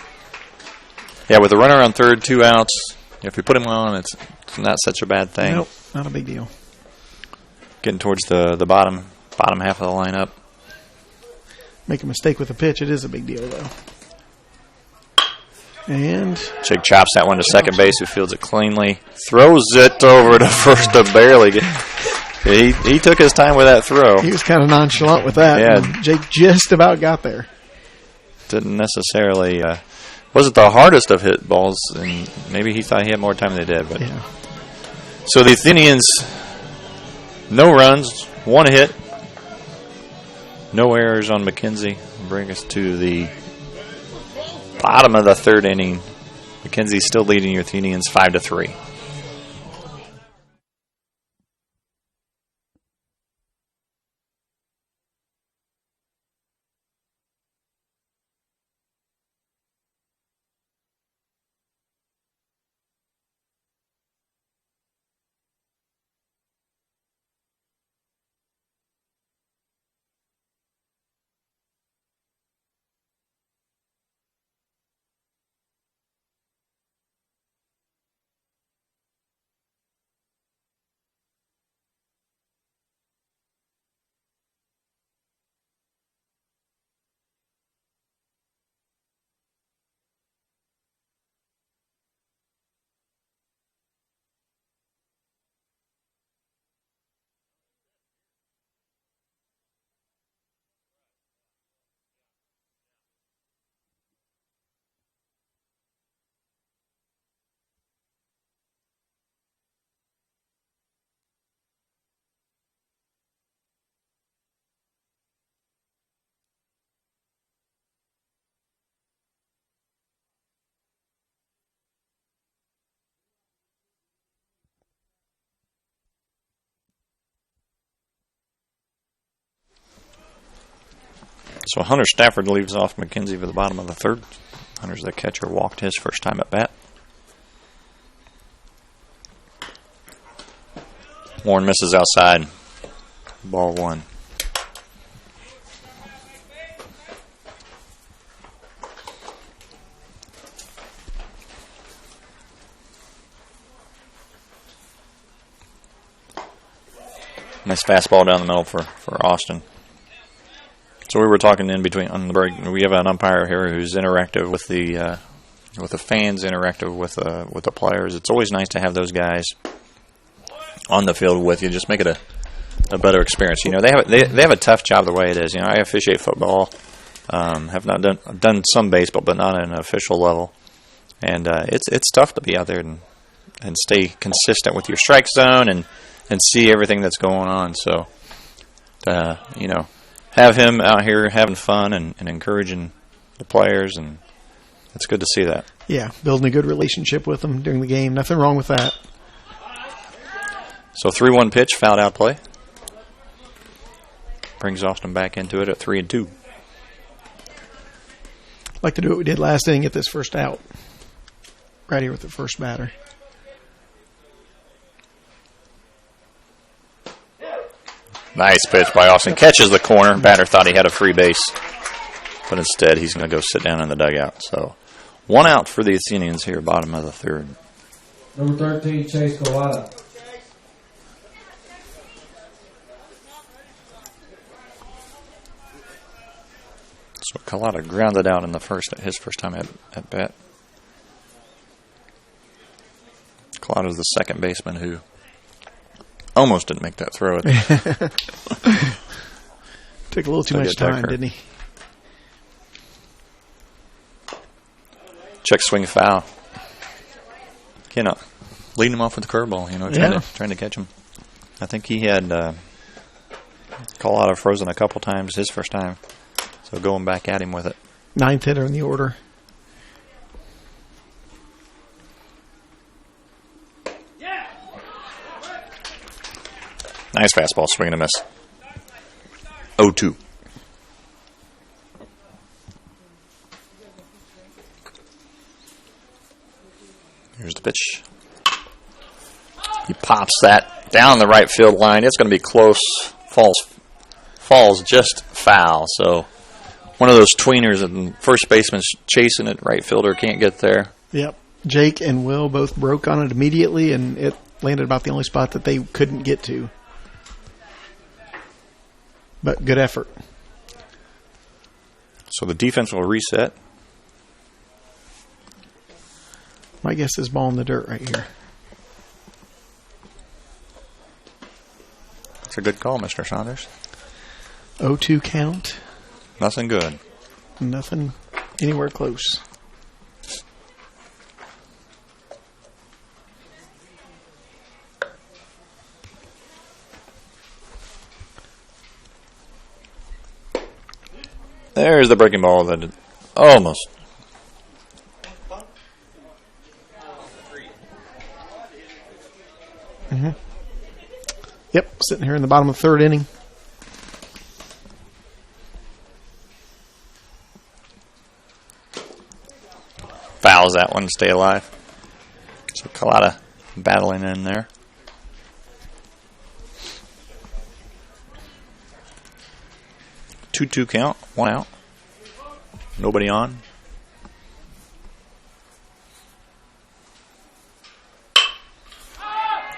Yeah, with a runner on third, 2 outs, if we put him on, it's not such a bad thing. Nope, not a big deal. Getting towards the bottom half of the lineup. Make a mistake with a pitch, it is a big deal, though. And Jake chops that one to second base, who fields it cleanly. Throws it over to first to barely get. He took his time with that throw. He was kind of nonchalant with that. Yeah. And Jake just about got there. Didn't necessarily wasn't the hardest of hit balls, and maybe he thought he had more time than they did. But Yeah. so the Athenians, no runs, 1 hit, no errors on McKenzie. Bring us to the bottom of the 3rd inning. McKenzie still leading your Athenians 5-3. So Hunter Stafford leaves off McKenzie for the bottom of the 3rd. Hunter's the catcher, walked his first time at bat. Warren misses outside. Ball 1. Nice fastball down the middle for Austin. So we were talking in between on the break. We have an umpire here who's interactive with the fans, interactive with the players. It's always nice to have those guys on the field with you. Just make it a better experience. You know, they have a tough job the way it is. You know, I officiate football. Have not done some baseball, but not at an official level. And it's tough to be out there and stay consistent with your strike zone and see everything that's going on. So, you know, have him out here having fun and encouraging the players, and it's good to see that. Yeah, building a good relationship with them during the game. Nothing wrong with that. So 3-1 pitch, fouled out play. Brings Austin back into it at 3-2. Like to do what we did last inning, get this first out. Right here with the first batter. Nice pitch by Austin. Catches the corner. Batter thought he had a free base, but instead he's going to go sit down in the dugout. So 1 out for the Athenians here, bottom of the 3rd. Number 13, Chase Colada. So Colada grounded out in his first time at bat. Colada's the second baseman who almost didn't make that throw. Took a little too much time, didn't he? Check swing foul. You know, leading him off with the curveball. You know, trying to catch him. I think he had Colada frozen a couple times his first time, so going back at him with it. 9th hitter in the order. Nice fastball, swing and a miss. 0-2. Here's the pitch. He pops that down the right field line. It's going to be close. Falls just foul. So one of those tweeners, and first baseman's chasing it. Right fielder can't get there. Yep. Jake and Will both broke on it immediately, and it landed about the only spot that they couldn't get to. But good effort. So the defense will reset. My guess is ball in the dirt right here. a good call, Mr. Saunders. 0-2 count. Nothing good. Nothing anywhere close. There's the breaking ball that almost. Yep, sitting here in the bottom of the third inning. Fouls that one to stay alive. So a lot of battling in there. Two count, 1 out. Nobody on.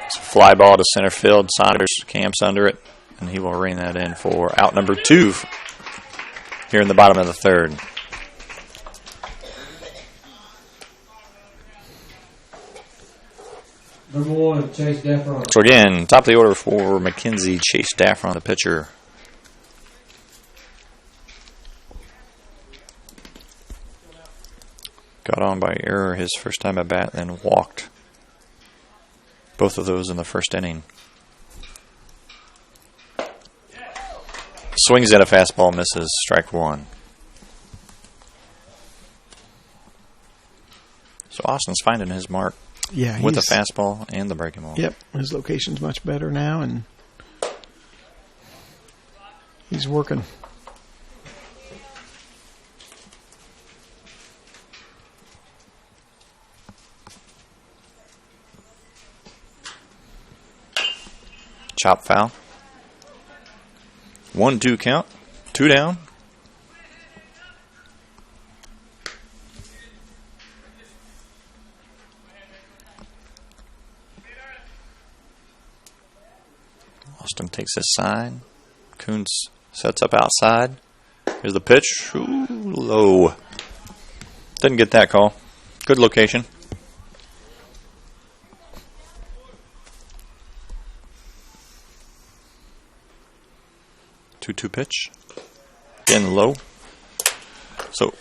It's a fly ball to center field. Saunders camps under it, and he will ring that in for out number 2 here in the bottom of the third. Number 1, Chase Daffron. So again, top of the order for McKenzie, Chase Daffron, the pitcher. Got on by error his first time at bat, then walked. Both of those in the first inning. Swings at a fastball, misses, strike 1. So Austin's finding his mark. Yeah, With the fastball and the breaking ball. Yep, his location's much better now, and he's working. Chop foul. 1-2 count. 2 down. Austin takes his sign. Coons sets up outside. Here's the pitch. Ooh, low. Didn't get that call. Good location. Two pitch. Again low. So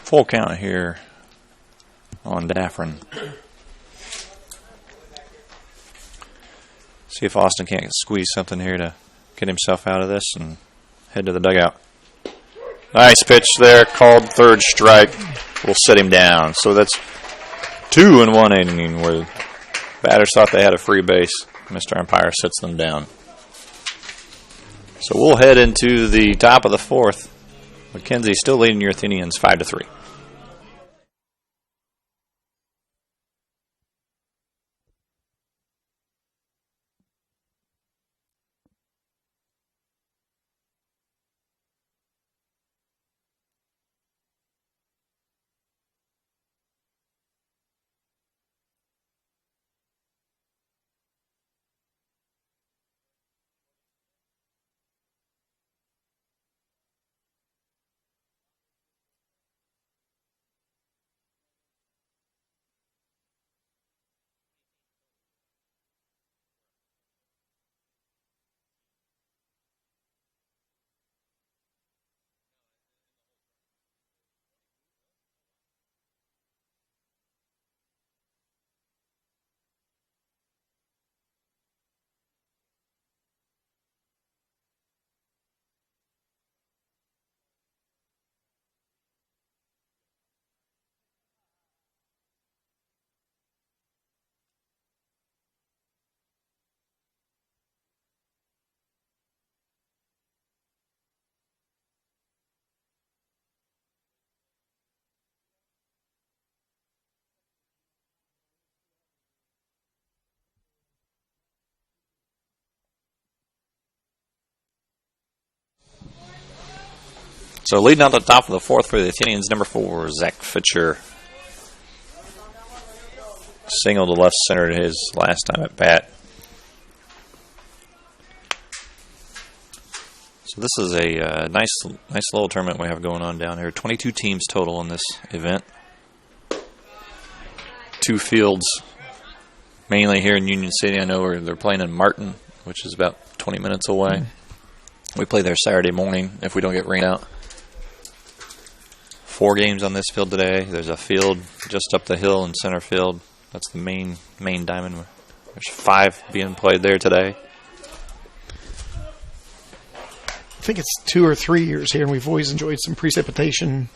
full count here on Daffron. See if Austin can't squeeze something here to get himself out of this and head to the dugout. Nice pitch there, called third strike. Will set him down. So that's 2 in 1 inning where batters thought they had a free base. Mr. Umpire sets them down. So we'll head into the top of the 4th. McKenzie still leading your Athenians 5-3. So leading out the top of the 4th for the Athenians, number 4, Zach Fitcher. Single to left center his last time at bat. So this is a nice little tournament we have going on down here. 22 teams total in this event. 2 fields mainly here in Union City. I know they're playing in Martin, which is about 20 minutes away. We play there Saturday morning if we don't get rain out. 4 games on this field today. There's a field just up the hill in center field. That's the main diamond. There's 5 being played there today. I think it's 2 or 3 years here, and we've always enjoyed some precipitation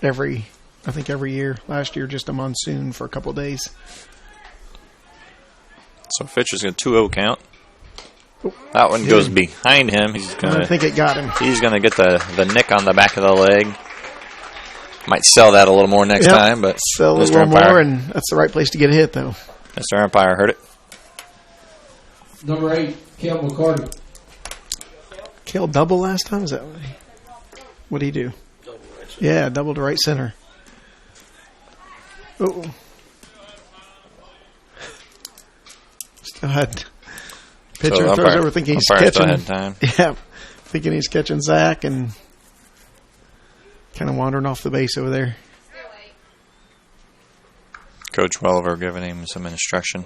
every year. Last year, just a monsoon for a couple of days. So Fitcher's going to 2-0 count. That one goes behind him. I think it got him. He's going to get the nick on the back of the leg. Might sell that a little more next time, but sell a little more, and that's the right place to get a hit, though. Mr. Umpire heard it. Number 8, Kel McCarty. Kel double last time? Is that what did he do? Yeah, double to right center. Oh. Still had pitcher throws over thinking he's catching. Time. Yeah, thinking he's catching Zach and kind of wandering off the base over there. Coach Welliver giving him some instruction.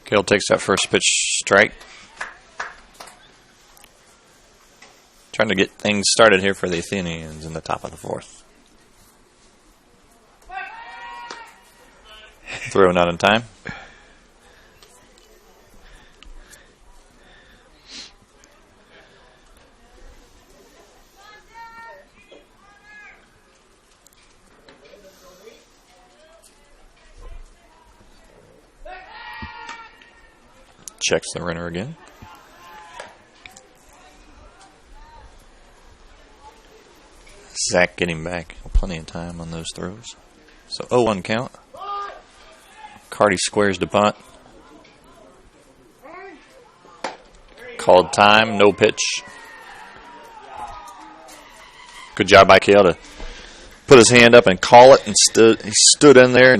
Kel takes that first pitch strike. Trying to get things started here for the Athenians in the top of the 4th. Throw not in time. Checks the runner again. Zach getting back. Plenty of time on those throws. So 0-1 count. Carty squares the bunt. Called time. No pitch. Good job by Kale to put his hand up and call it. And he stood in there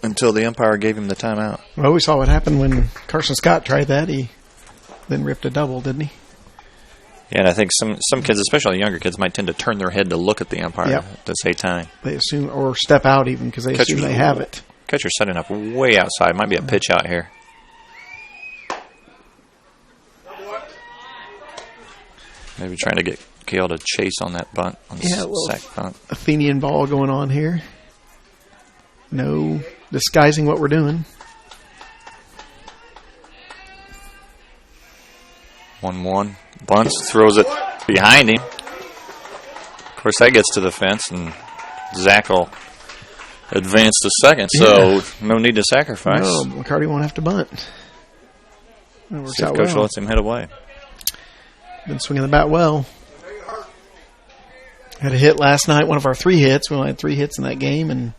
until the umpire gave him the timeout. Well, we saw what happened when Carson Scott tried that. He then ripped a double, didn't he? Yeah, and I think some kids, especially younger kids, might tend to turn their head to look at the umpire to say time. They assume, or step out even, because they assume they have it. Catcher's setting up way outside. Might be a pitch out here. Maybe trying to get Kale to chase on that bunt, on the sack bunt. Athenian ball going on here. No disguising what we're doing. 1-1. Bunts, throws it behind him. Of course, that gets to the fence, and Zach will advance to second, so no need to sacrifice. No, McCarty won't have to bunt. That works out Coach well. lets him hit away. Been swinging the bat well. Had a hit last night, one of our 3 hits. We only had 3 hits in that game, and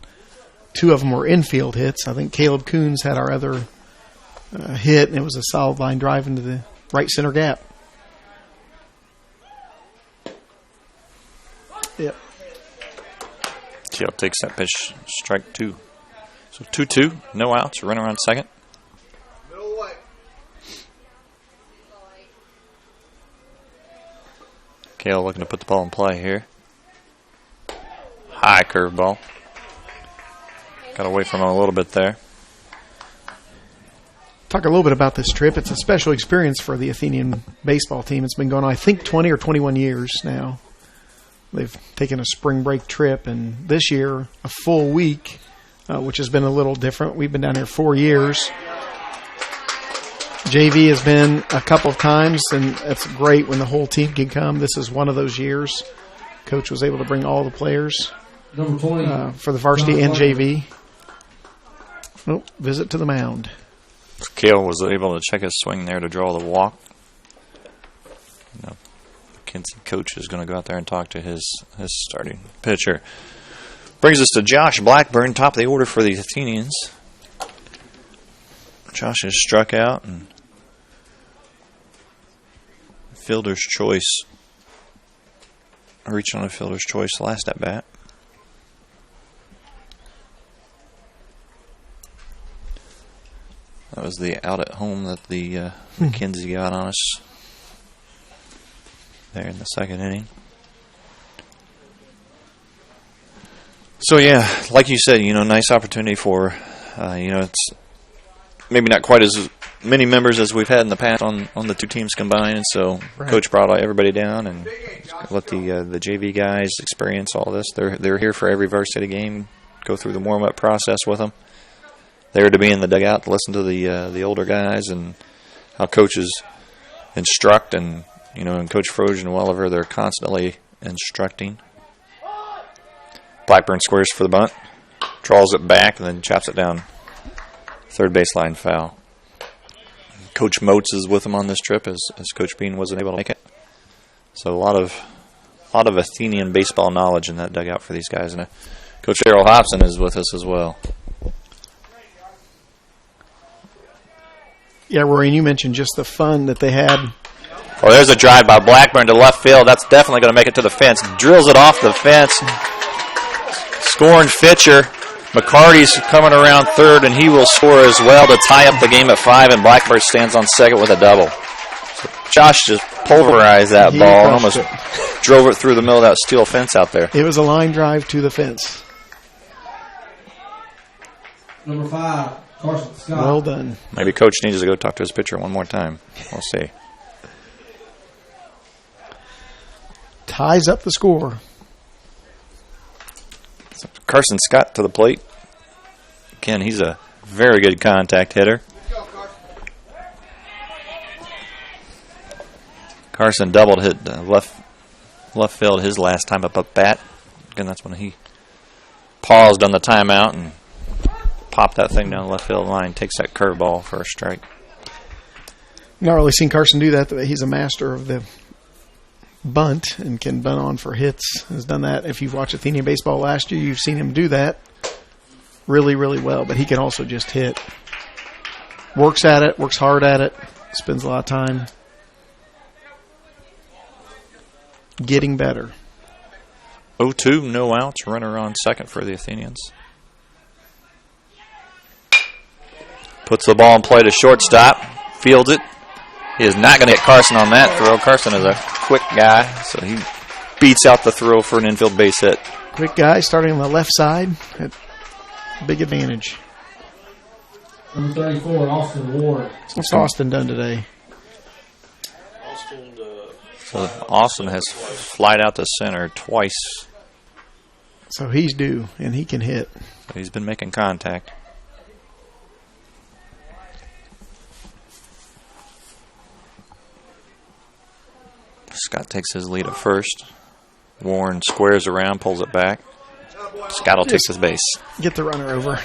2 of them were infield hits. I think Caleb Coons had our other hit, and it was a solid line drive into the right center gap. Yep. Kale takes that pitch, strike 2. So 2-2, no outs, runner on second. Middle away. Kale looking to put the ball in play here. High curveball. Got away from him a little bit there. Talk a little bit about this trip. It's a special experience for the Athenian baseball team. It's been going on, I think, 20 or 21 years now. They've taken a spring break trip, and this year, a full week, which has been a little different. We've been down here 4 years. JV has been a couple of times, and it's great when the whole team can come. This is one of those years. Coach was able to bring all the players Number 20, for the varsity and JV. Oh, visit to the mound. Kale was able to check his swing there to draw the walk. McKenzie coach is going to go out there and talk to his starting pitcher. Brings us to Josh Blackburn, top of the order for the Athenians. Josh has struck out, and fielder's choice. Reached on a fielder's choice last at bat. That was the out at home that the McKenzie got on us there in the second inning. So yeah, like you said, nice opportunity for, it's maybe not quite as many members as we've had in the past on the two teams combined. So Right. Coach brought everybody down and let the JV guys experience all this. They're here for every varsity game. Go through the warm up process with them. They're to be in the dugout to listen to the older guys and how coaches instruct, and and Coach Froge and Welliver, they're constantly instructing. Blackburn squares for the bunt, draws it back, and then chops it down. Third baseline foul. Coach Motes is with him on this trip as Coach Bean wasn't able to make it. So a lot of Athenian baseball knowledge in that dugout for these guys. And Coach Errol Hobson is with us as well. Yeah, Rory, and you mentioned just the fun that they had. Well, there's a drive by Blackburn to left field. That's definitely going to make it to the fence. Drills it off the fence. Scoring Fitcher. McCarty's coming around third, and he will score as well to tie up the game at 5, and Blackburn stands on second with a double. So Josh just pulverized that He ball and crushed almost drove it through the middle of that steel fence out there. It was a line drive to the fence. Number 5, Carson Scott. Well done. Maybe Coach needs to go talk to his pitcher one more time. We'll see. Ties up the score. So Carson Scott to the plate. Again, he's a very good contact hitter. Carson doubled hit left field his last time up bat. Again, that's when he paused on the timeout and popped that thing down the left field line. Takes that curveball for a strike. Not really seen Carson do that. He's a master of the bunt and can bunt on for hits. Has done that. If you've watched Athenian baseball last year, you've seen him do that really, really well. But he can also just hit. Works at it, works hard at it, spends a lot of time getting better. 0-2, no outs, runner on second for the Athenians. Puts the ball in play to shortstop, fields it. He is not going to get Carson on that throw. Carson is a quick guy, so he beats out the throw for an infield base hit. Quick guy starting on the left side. Big advantage. Number 34, Austin Ward. What's Austin done today? So Austin has flied out to center twice. So he's due, and he can hit. So he's been making contact. Scott takes his lead at first. Warren squares around, pulls it back. Scott will take his base. Get the runner over.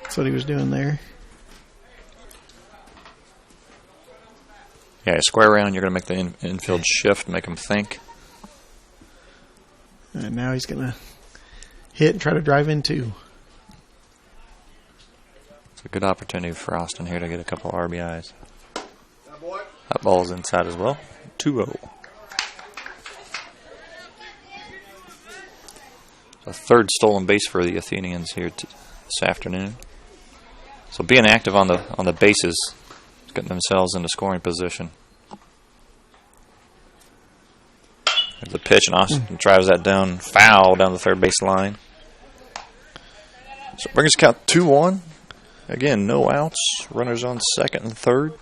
That's what he was doing there. Yeah, square around, you're going to make the infield shift, make him think. And now he's going to hit and try to drive in two. It's a good opportunity for Austin here to get a couple RBIs. That ball's inside as well. 2-0. The third stolen base for the Athenians here this afternoon. So being active on the bases, getting themselves into scoring position. There's the pitch, and Austin drives that down foul down the third base line. So it brings count 2-1. Again, no outs. Runners on second and third.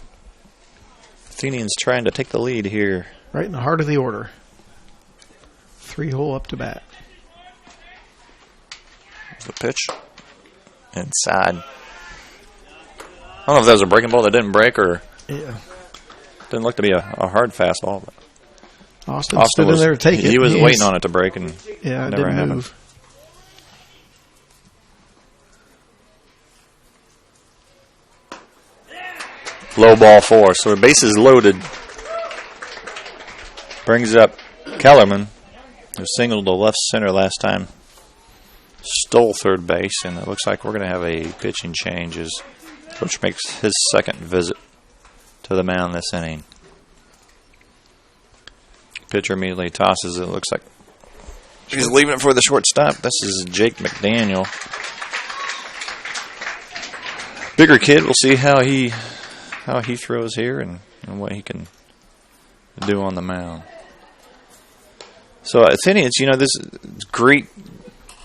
Athenians trying to take the lead here. Right in the heart of the order. 3-hole up to bat. The pitch. Inside. I don't know if that was a breaking ball that didn't break or didn't look to be a hard fastball. But Austin stood in there to take it. He was waiting on it to break, and it never didn't happened. move. Low ball 4. So the base is loaded. Brings up Kellerman, who singled to left center last time. Stole third base, and it looks like we're going to have a pitching change as Coach makes his second visit to the mound this inning. Pitcher immediately tosses it. Looks like he's leaving it for the shortstop. This is Jake McDaniel. Bigger kid. We'll see how he throws here and what he can do on the mound. So Athenians, this is great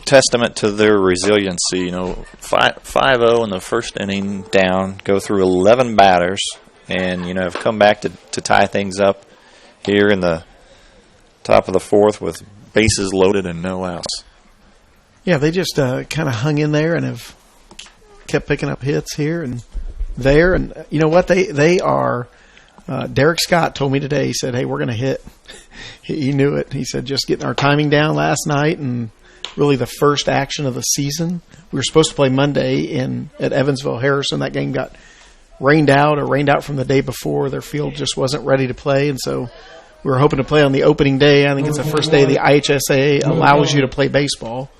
testament to their resiliency. You know, 5-0 in the first inning down, go through 11 batters, and, you know, have come back to tie things up here in the top of the fourth with bases loaded and no outs. Yeah, they just kind of hung in there and have kept picking up hits here and there. And you know what? They are Derek Scott told me today, he said, hey, we're going to hit. He knew it. He said, just getting our timing down last night and really the first action of the season. We were supposed to play Monday at Evansville Harrison. That game got rained out from the day before. Their field just wasn't ready to play, and so we were hoping to play on the opening day. I think it's the first day the IHSAA allows you to play baseball.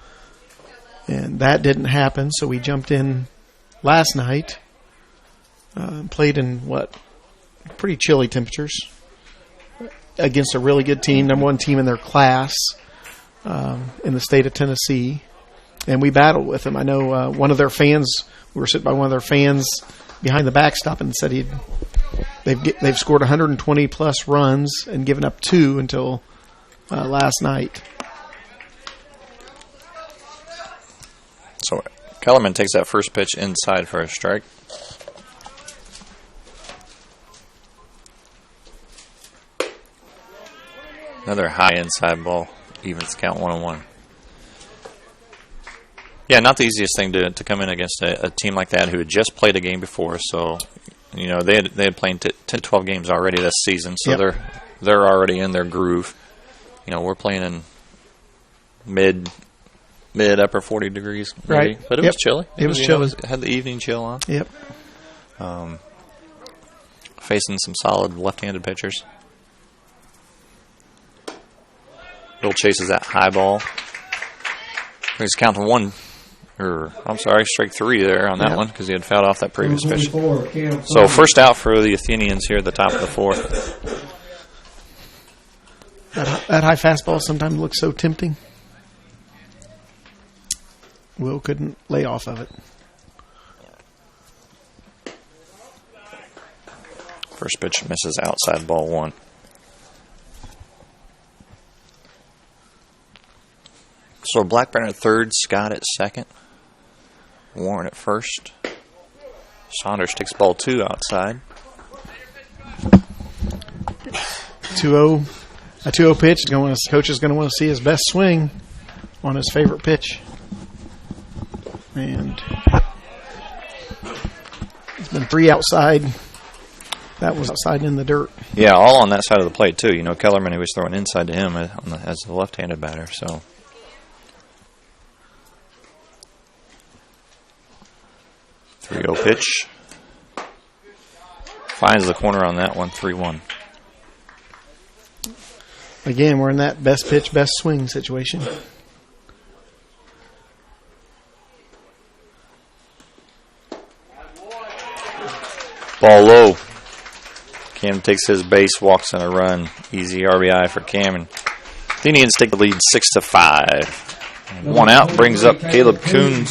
And that didn't happen, so we jumped in last night, played in pretty chilly temperatures against a really good team, number one team in their class in the state of Tennessee. And we battled with them. I know one of their fans, we were sitting by one of their fans behind the backstop and said they've scored 120-plus runs and given up 2 until last night. So Kellerman takes that first pitch inside for a strike. Another high inside ball, evens count 1-1. Yeah, not the easiest thing to come in against a team like that who had just played a game before. So, you know, they had played 10, 12 games already this season, so yep. they're already in their groove. You know, we're playing in mid upper 40 degrees, maybe. Right? But it was chilly. It was chilly. It had the evening chill on. Yep. Facing some solid left-handed pitchers. Bill chases that high ball. He's counting strike 3 there on that one because he had fouled off that previous pitch. So first out for the Athenians here at the top of the fourth. That high fastball sometimes looks so tempting. Will couldn't lay off of it. First pitch misses outside, ball 1. So Blackburn at third, Scott at second, Warren at first. Saunders takes ball 2 outside. 2-0. A 2-0 pitch. Coach is going to want to see his best swing on his favorite pitch. And it's been 3 outside. That was outside in the dirt. Yeah, all on that side of the plate, too. You know, Kellerman, he was throwing inside to him as the left-handed batter, so. .3-0 pitch. Finds the corner on that one, 3-1. Again, we're in that best pitch, best swing situation. Ball low. Cam takes his base, walks on a run. Easy RBI for Cam. And Athenians take the lead 6-5. 1 out brings up Caleb Coons.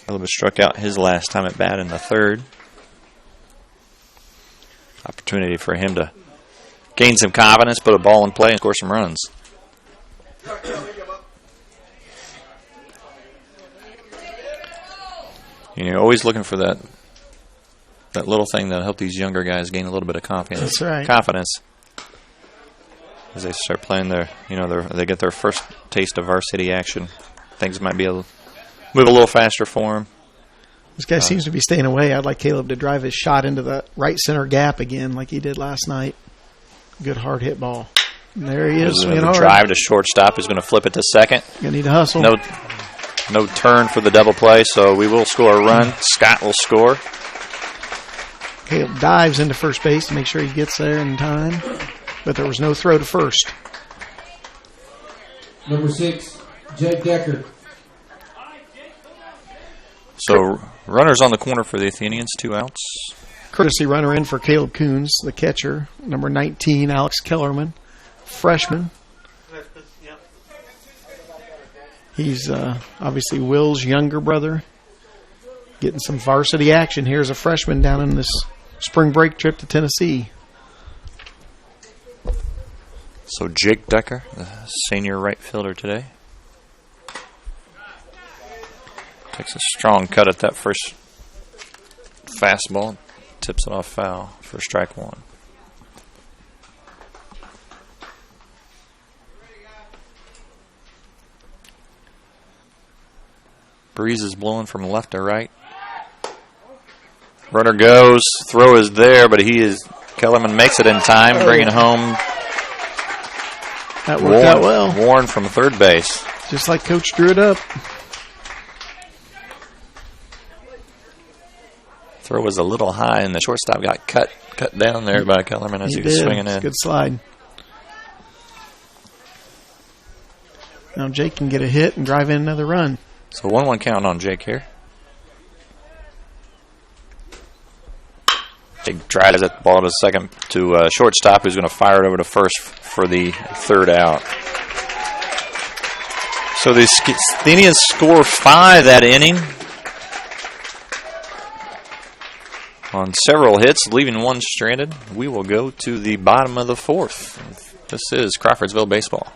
Caleb has struck out his last time at bat in the third. Opportunity for him to gain some confidence, put a ball in play, and score some runs. You're always looking for that little thing that'll help these younger guys gain a little bit of confidence. That's right. Confidence as they start playing they get their first taste of varsity action. Things might move a little faster for them. This guy seems to be staying away. I'd like Caleb to drive his shot into the right center gap again like he did last night. Good hard hit ball. And there he is. The drive to shortstop is going to flip it to second. Going to need to hustle. No turn for the double play, so we will score a run. Scott will score. Caleb dives into first base to make sure he gets there in time, but there was no throw to first. Number 6, Jed Decker. So runners on the corner for the Athenians, 2 outs. Courtesy runner in for Caleb Coons, the catcher. Number 19, Alex Kellerman, freshman. He's obviously Will's younger brother. Getting some varsity action here as a freshman down in this spring break trip to Tennessee. So Jake Decker, the senior right fielder today, takes a strong cut at that first fastball, tips it off foul for strike one. Breeze is blowing from left to right. Runner goes, throw is there, but Kellerman makes it in time, bringing home. That worked out well. Warren from third base. Just like Coach drew it up. Throw was a little high, and the shortstop got cut down there by Kellerman as he was swinging in. Good slide. Now Jake can get a hit and drive in another run. So 1-1 count on Jake here. Jake drives that ball to second to shortstop, who's going to fire it over to first for the third out. So the Athenians score 5 that inning on several hits, leaving one stranded. We will go to the bottom of the fourth. This is Crawfordsville baseball.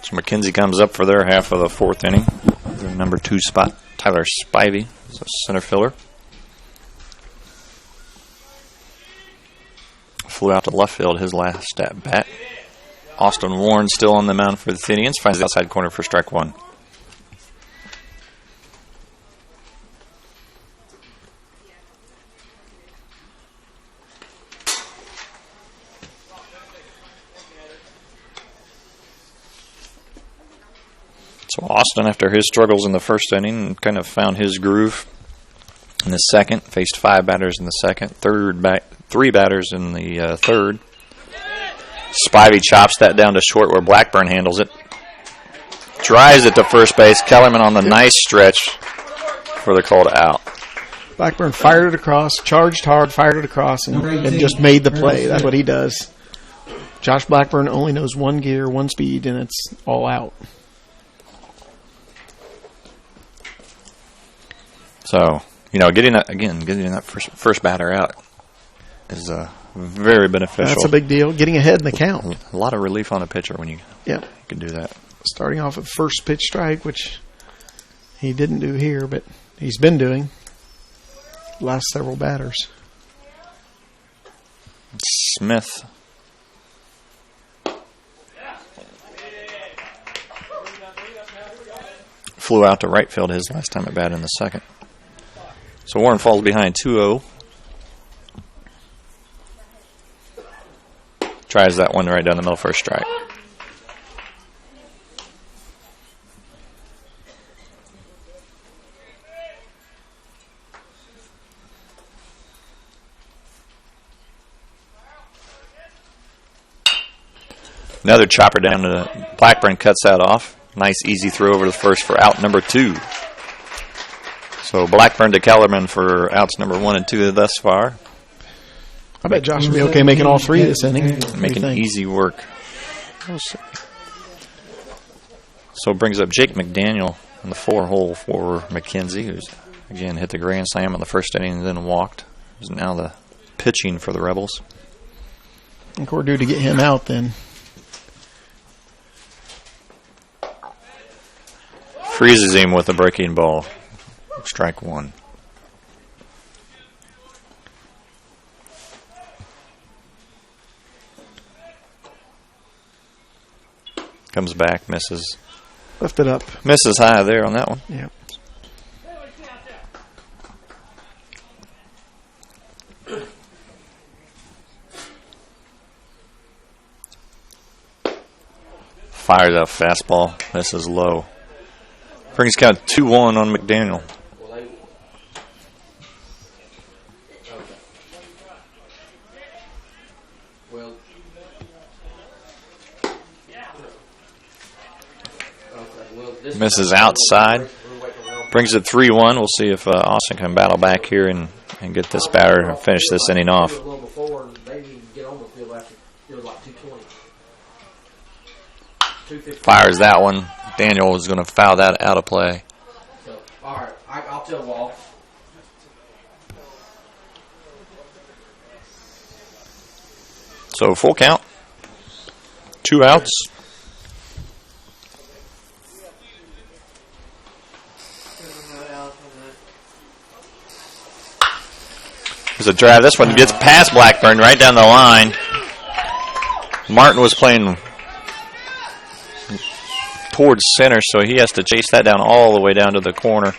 So McKenzie comes up for their half of the fourth inning. Their number 2 spot, Tyler Spivey, is a center fielder. Flew out to left field his last at bat. Austin Warren still on the mound for the Athenians. Finds the outside corner for strike one. So Austin, after his struggles in the first inning, kind of found his groove in the second. Faced 5 batters in the second. 3 batters in the third. Spivey chops that down to short where Blackburn handles it. Drives it to first base. Kellerman on the nice stretch for the call to out. Blackburn fired it across, charged hard, fired it across, and just made the play. That's what he does. Josh Blackburn only knows one gear, one speed, and it's all out. So, getting that first batter out is very beneficial. That's a big deal. Getting ahead in the count. A lot of relief on a pitcher when you can do that. Starting off with first pitch strike, which he didn't do here, but he's been doing the last several batters. Smith. Flew out to right field his last time at bat in the second. So Warren falls behind 2-0. Tries that one right down the middle for a strike. Another chopper down to Blackburn, cuts that off. Nice easy throw over to first for out number 2. So Blackburn to Kellerman for outs number 1 and 2 thus far. I bet Josh will be okay making all 3 this inning. Making easy work. We'll see. So it brings up Jake McDaniel in the 4-hole for McKenzie, who's again hit the grand slam in the first inning and then walked. Who's now the pitching for the Rebels. I think we're due to get him out then. Freezes him with a breaking ball. Strike one. Comes back, misses. Left it up. Misses high there on that one. Yeah. Fires out fastball. Misses low. Brings count 2-1 on McDaniel. Misses outside. Brings it 3-1. We'll see if Austin can battle back here and get this batter and finish this inning off. Fires that one. Daniel is going to foul that out of play. All right, I'll tell Wall. So full count. 2 outs. There's a drive. This one gets past Blackburn right down the line. Martin was playing towards center, so he has to chase that down all the way down to the corner.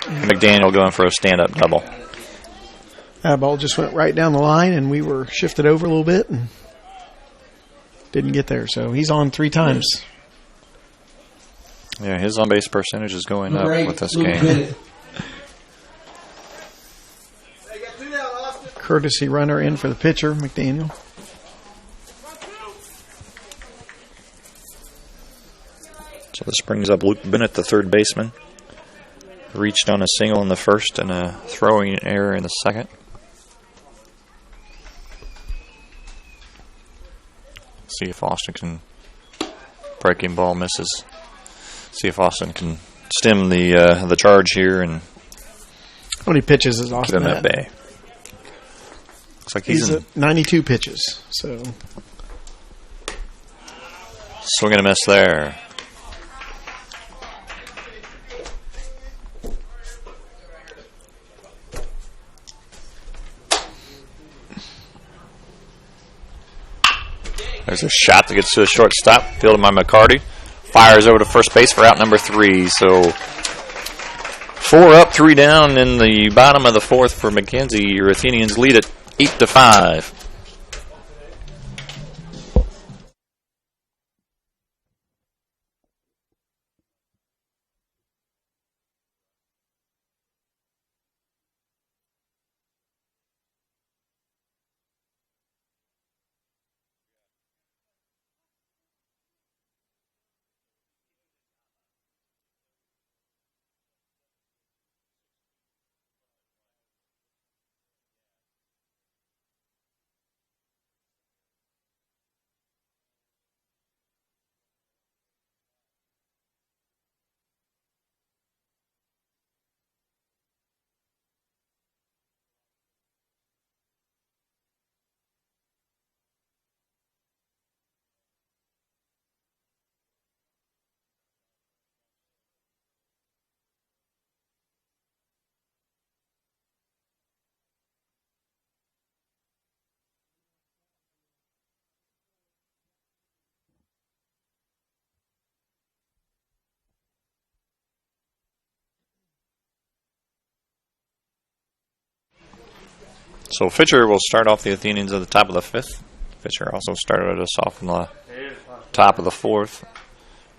McDaniel going for a stand-up double. That ball just went right down the line, and we were shifted over a little bit and didn't get there. So he's on 3 times. Yeah, his on-base percentage is going up with this game. Courtesy runner in for the pitcher, McDaniel. So this brings up Luke Bennett, the third baseman. Reached on a single in the first and a throwing error in the second. See if Austin can. Breaking ball misses. See if Austin can stem the charge here and How many pitches is Austin keep him at bay. Looks like he's at 92 pitches. So swing and a miss there. There's a shot that gets to the shortstop, fielded by McCarty. Fires over to first base for out number 3. So 4 up, 3 down in the bottom of the 4th for McKenzie. Your Athenians lead it 8-5. So Fisher will start off the Athenians at the top of the 5th. Fisher also started us off in the top of the 4th.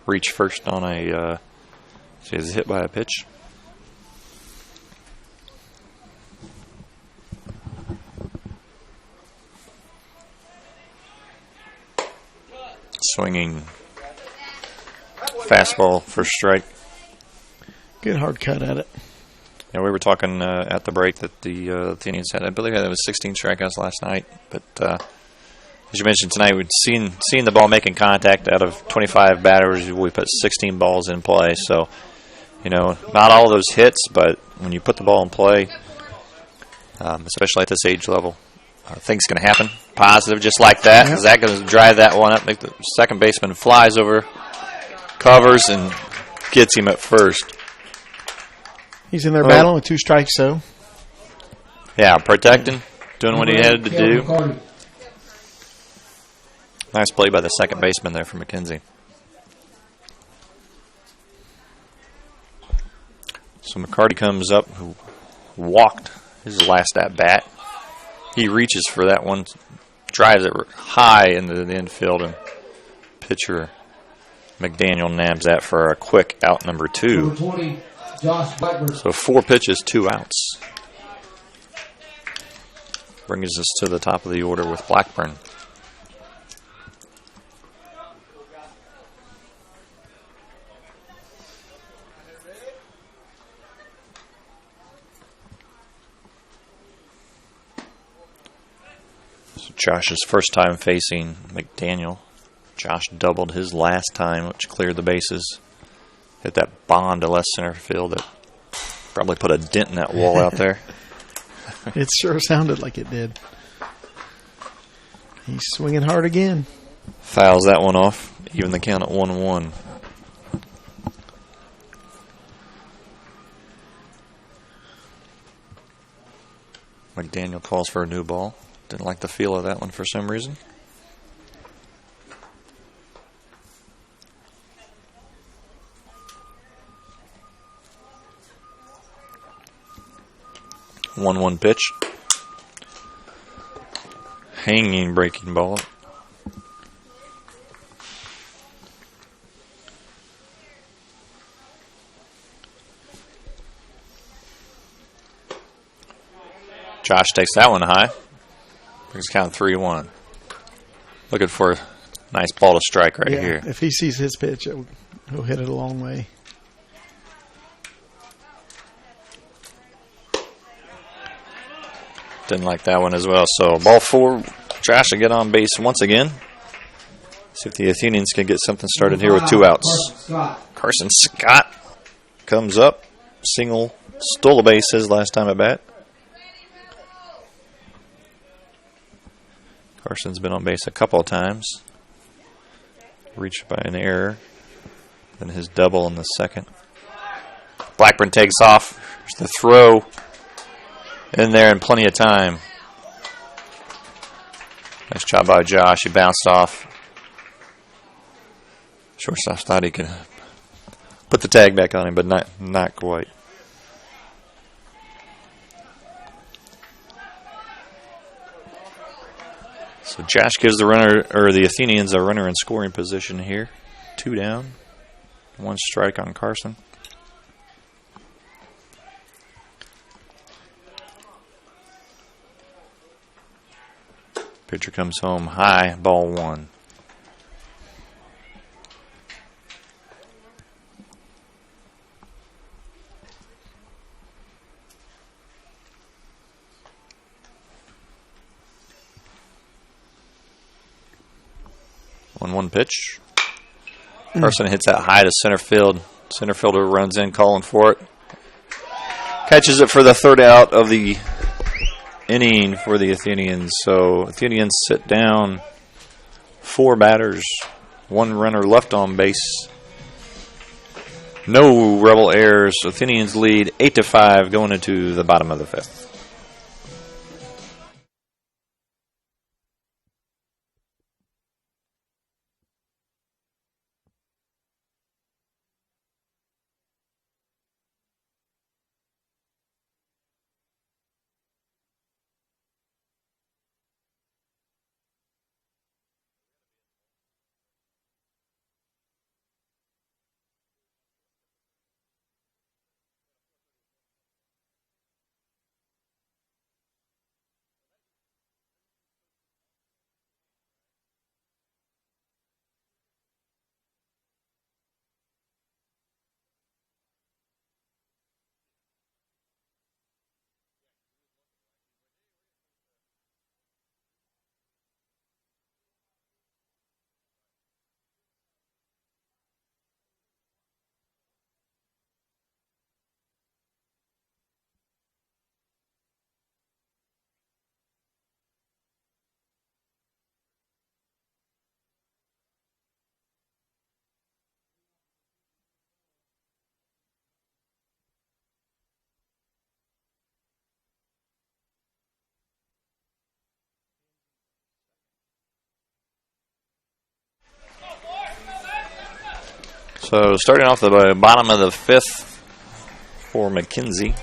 Reach first on a see, is hit by a pitch. Swinging fastball for strike. good hard cut at it. Yeah, we were talking at the break that the Athenians had, I believe that was 16 strikeouts last night, but as you mentioned tonight, we've seen the ball making contact. Out of 25 batters, we put 16 balls in play. So, not all of those hits, but when you put the ball in play, especially at this age level, things can happen. Positive, just like that. Yep. Zach going to drive that one up. Make the second baseman flies over, covers, and gets him at first. He's in there battling with 2 strikes, so. Yeah, protecting, doing what he had to do. Nice play by the second baseman there for McKenzie. So McCarty comes up, who walked his last at bat. He reaches for that one, drives it high into the infield, and pitcher McDaniel nabs that for a quick out number 2. Number 20, Josh Blackburn. So 4 pitches, 2 outs. Brings us to the top of the order with Blackburn. So Josh's first time facing McDaniel. Josh doubled his last time, which cleared the bases. Hit that bomb to left center field that probably put a dent in that wall out there. It sure sounded like it did. He's swinging hard again. Fouls that one off, even the count at 1-1. McDaniel calls for a new ball. Didn't like the feel of that one for some reason. One pitch. Hanging breaking ball. Josh takes that one high. Brings count 3-1. Looking for a nice ball to strike right here. If he sees his pitch, he'll hit it a long way. Didn't like that one as well. So ball 4. Josh will get on base once again. See if the Athenians can get something started here with 2 outs. Carson Scott comes up. Single. Stole a base his last time at bat. Carson's been on base a couple of times. Reached by an error. Then his double in the second. Blackburn takes off. There's the throw. In there in plenty of time. Nice job by Josh. He bounced off. Shortstop thought he could put the tag back on him, but not quite. So Josh gives the Athenians a runner in scoring position here. 2 down. 1 strike on Carson. Pitcher comes home high, ball 1. One pitch. Carson hits that high to center field. Center fielder runs in, calling for it. Catches it for the 3rd out of the inning for the Athenians. So Athenians sit down 4 batters, 1 runner left on base. No Rebel errors. Athenians lead 8-5 going into the bottom of the 5th. So starting off the bottom of the 5th for McKenzie.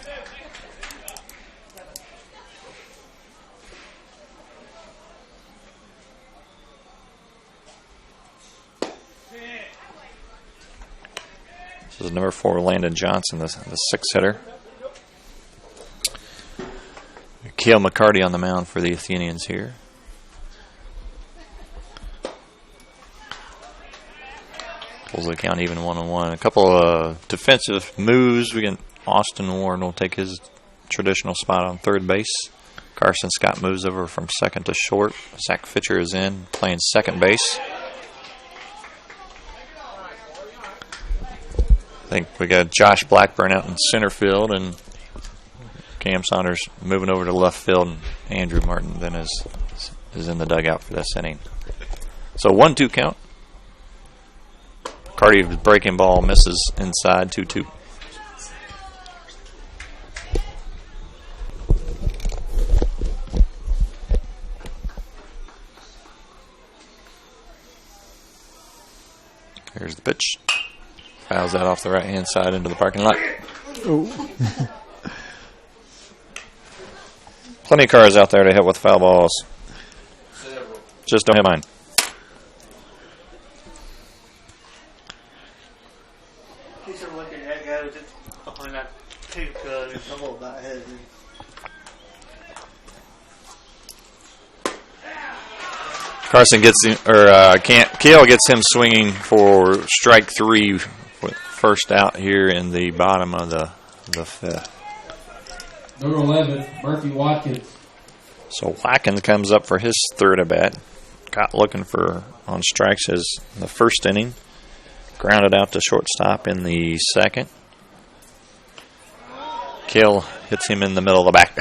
This is number 4, Landon Johnson, the 6th hitter. Cale McCarty on the mound for the Athenians here. Pulls the count even 1-1. A couple of defensive moves. We get Austin Warren will take his traditional spot on third base. Carson Scott moves over from second to short. Zach Fitcher is in, playing second base. I think we got Josh Blackburn out in center field, and Cam Saunders moving over to left field, and Andrew Martin then is in the dugout for this inning. So 1-2 count. Cardi breaking ball misses inside 2-2. Here's the pitch. Fouls that off the right-hand side into the parking lot. Oh. Plenty of cars out there to hit with foul balls. Just don't hit mine. He's looking at that guy that's behind that tape cut. It's a little bit heavy. Carson gets him, Cale gets him swinging for strike 3, first out here in the bottom of the 5th. Number 11, Murphy Watkins. So Watkins comes up for his third at bat. Caught looking for on strikes as the first inning. Grounded out to shortstop in the second. Cale hits him in the middle of the back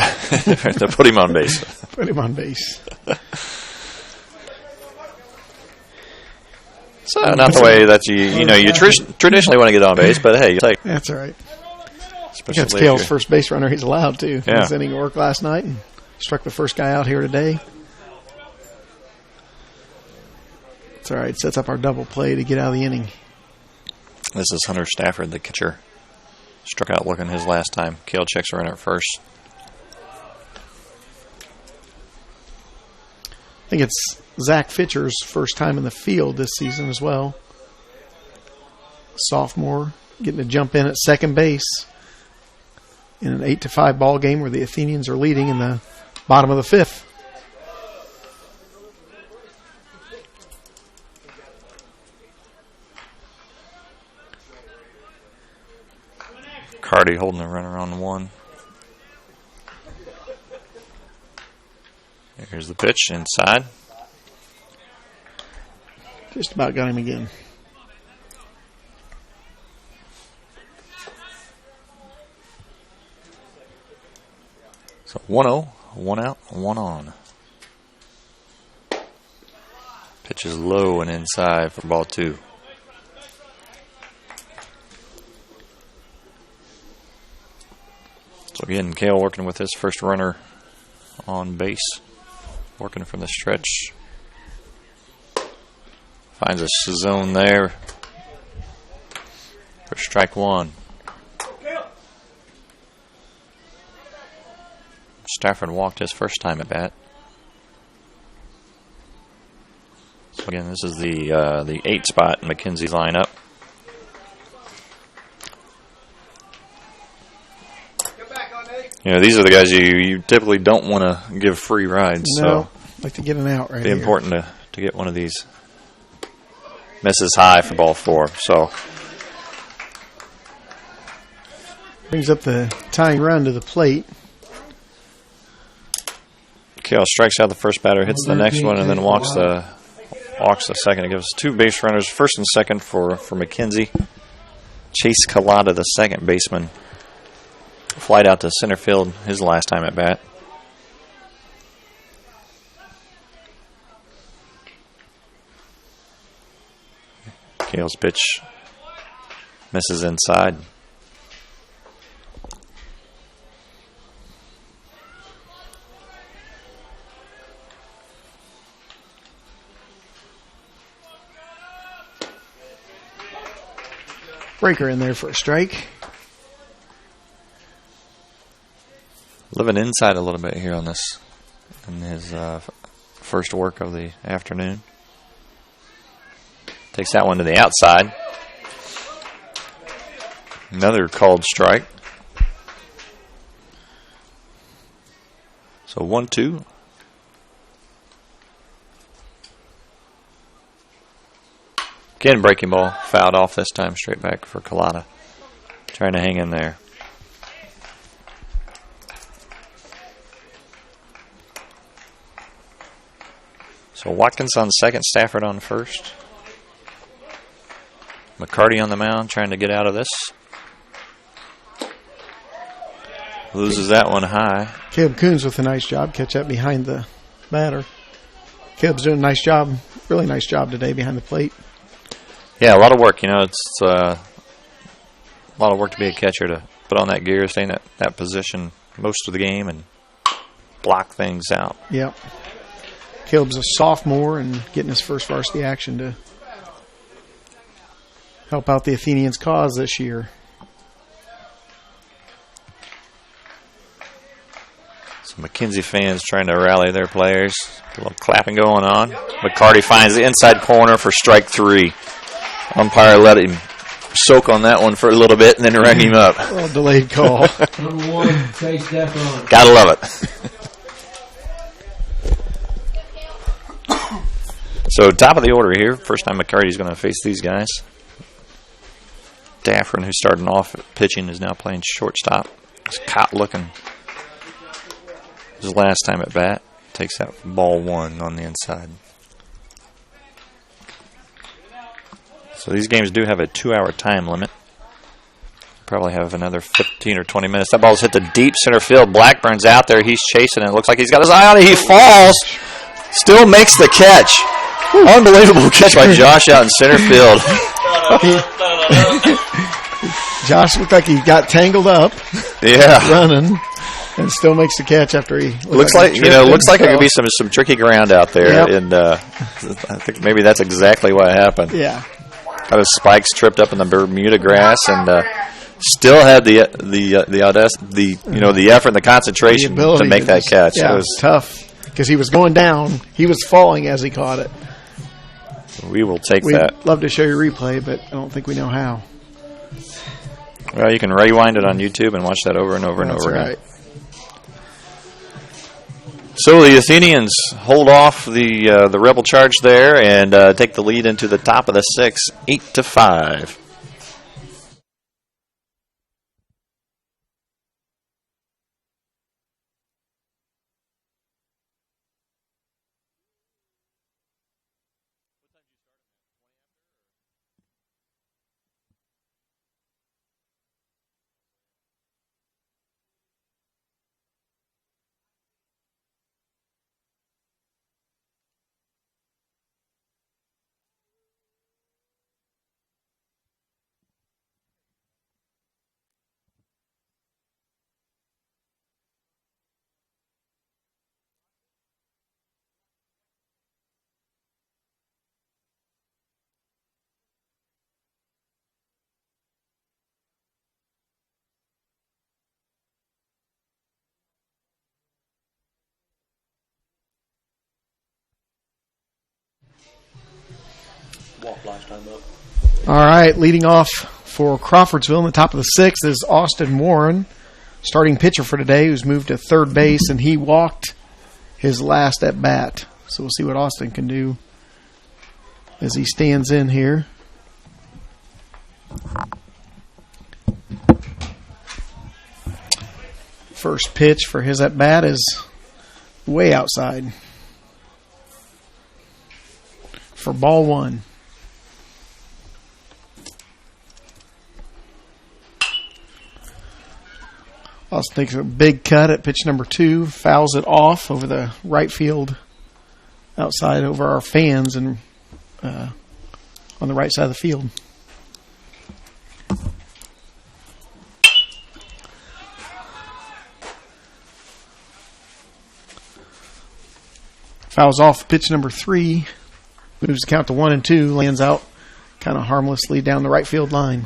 to put him on base. Put him on base. So not the way that you traditionally want to get on base, but hey, you take. That's all right. Especially That's Cale's first base runner. He's allowed to. Yeah. His inning work last night and struck the first guy out here today. It's all right. Sets up our double play to get out of the inning. This is Hunter Stafford, the catcher. Struck out looking his last time. Cale checks runner at first. I think it's Zach Fitcher's first time in the field this season as well. Sophomore, getting to jump in at second base in an 8-5 ball game where the Athenians are leading in the bottom of the 5th. Cardi holding the runner on 1. Here's the pitch inside. Just about got him again. So 1-0, 1 out, 1 on. Pitch is low and inside for ball 2. So again, Cale working with his first runner on base. Working from the stretch. Finds a zone there for strike 1. Stafford walked his first time at bat. So again, this is the 8 spot in McKenzie's lineup. These are the guys you typically don't want to give free rides. No, so like to get an out right be here. important to get one of these. Misses high for ball 4. So brings up the tying run to the plate. Cale strikes out the first batter, hits the next one, and then walks the second. It gives 2 base runners, first and second for McKenzie. Chase Collada, the second baseman, flight out to center field his last time at bat. Cale's pitch misses inside. Breaker in there for a strike. Living inside a little bit here on this, in his first work of the afternoon. Takes that one to the outside. Another called strike. So 1-2. Again, breaking ball fouled off this time, straight back for Collada. Trying to hang in there. So Watkins on second, Stafford on first. McCarty on the mound trying to get out of this. Loses that one high. Caleb Coons with a nice job. Catch up behind the batter. Caleb's doing a nice job, really nice job today behind the plate. Yeah, a lot of work. You know, it's a lot of work to be a catcher, to put on that gear, stay in that position most of the game and block things out. Yep. Caleb's a sophomore and getting his first varsity action to help out the Athenians' cause this year. Some McKenzie fans trying to rally their players. A little clapping going on. McCarty finds the inside corner for strike 3. Umpire let him soak on that one for a little bit and then rang him up. A little delayed call. Number 1, Chase Defron. Gotta love it. So top of the order here. First time McCarty's going to face these guys. Daffron, who's starting off pitching, is now playing shortstop. It's caught looking. His last time at bat. Takes that ball 1 on the inside. So these games do have a 2-hour time limit. Probably have another 15 or 20 minutes. That ball's hit the deep center field. Blackburn's out there. He's chasing it. Looks like he's got his eye on it. He falls. Still makes the catch. Unbelievable catch by Josh out in center field. Josh looked like he got tangled up. Yeah. Running. And still makes the catch after he looks like it could be some tricky ground out there. Yep. And I think maybe that's exactly what happened. Yeah. Got his spikes tripped up in the Bermuda grass, and still had the audacity, the effort and the concentration to make that catch. Yeah, it was tough because he was going down. He was falling as he caught it. We will take We'd that. love to show you a replay, but I don't think we know how. Well, you can rewind it on YouTube and watch that over and over and over again. Right. So the Athenians hold off the Rebel charge there and take the lead into the top of the 6th, 8-5. All right, leading off for Crawfordsville in the top of the 6th is Austin Warren, starting pitcher for today, who's moved to third base, and he walked his last at bat. So we'll see what Austin can do as he stands in here. First pitch for his at bat is way outside for ball 1. Austin takes a big cut at pitch number 2, fouls it off over the right field outside over our fans and on the right side of the field. Fouls off pitch number 3, moves the count to 1-2, lands out kind of harmlessly down the right field line.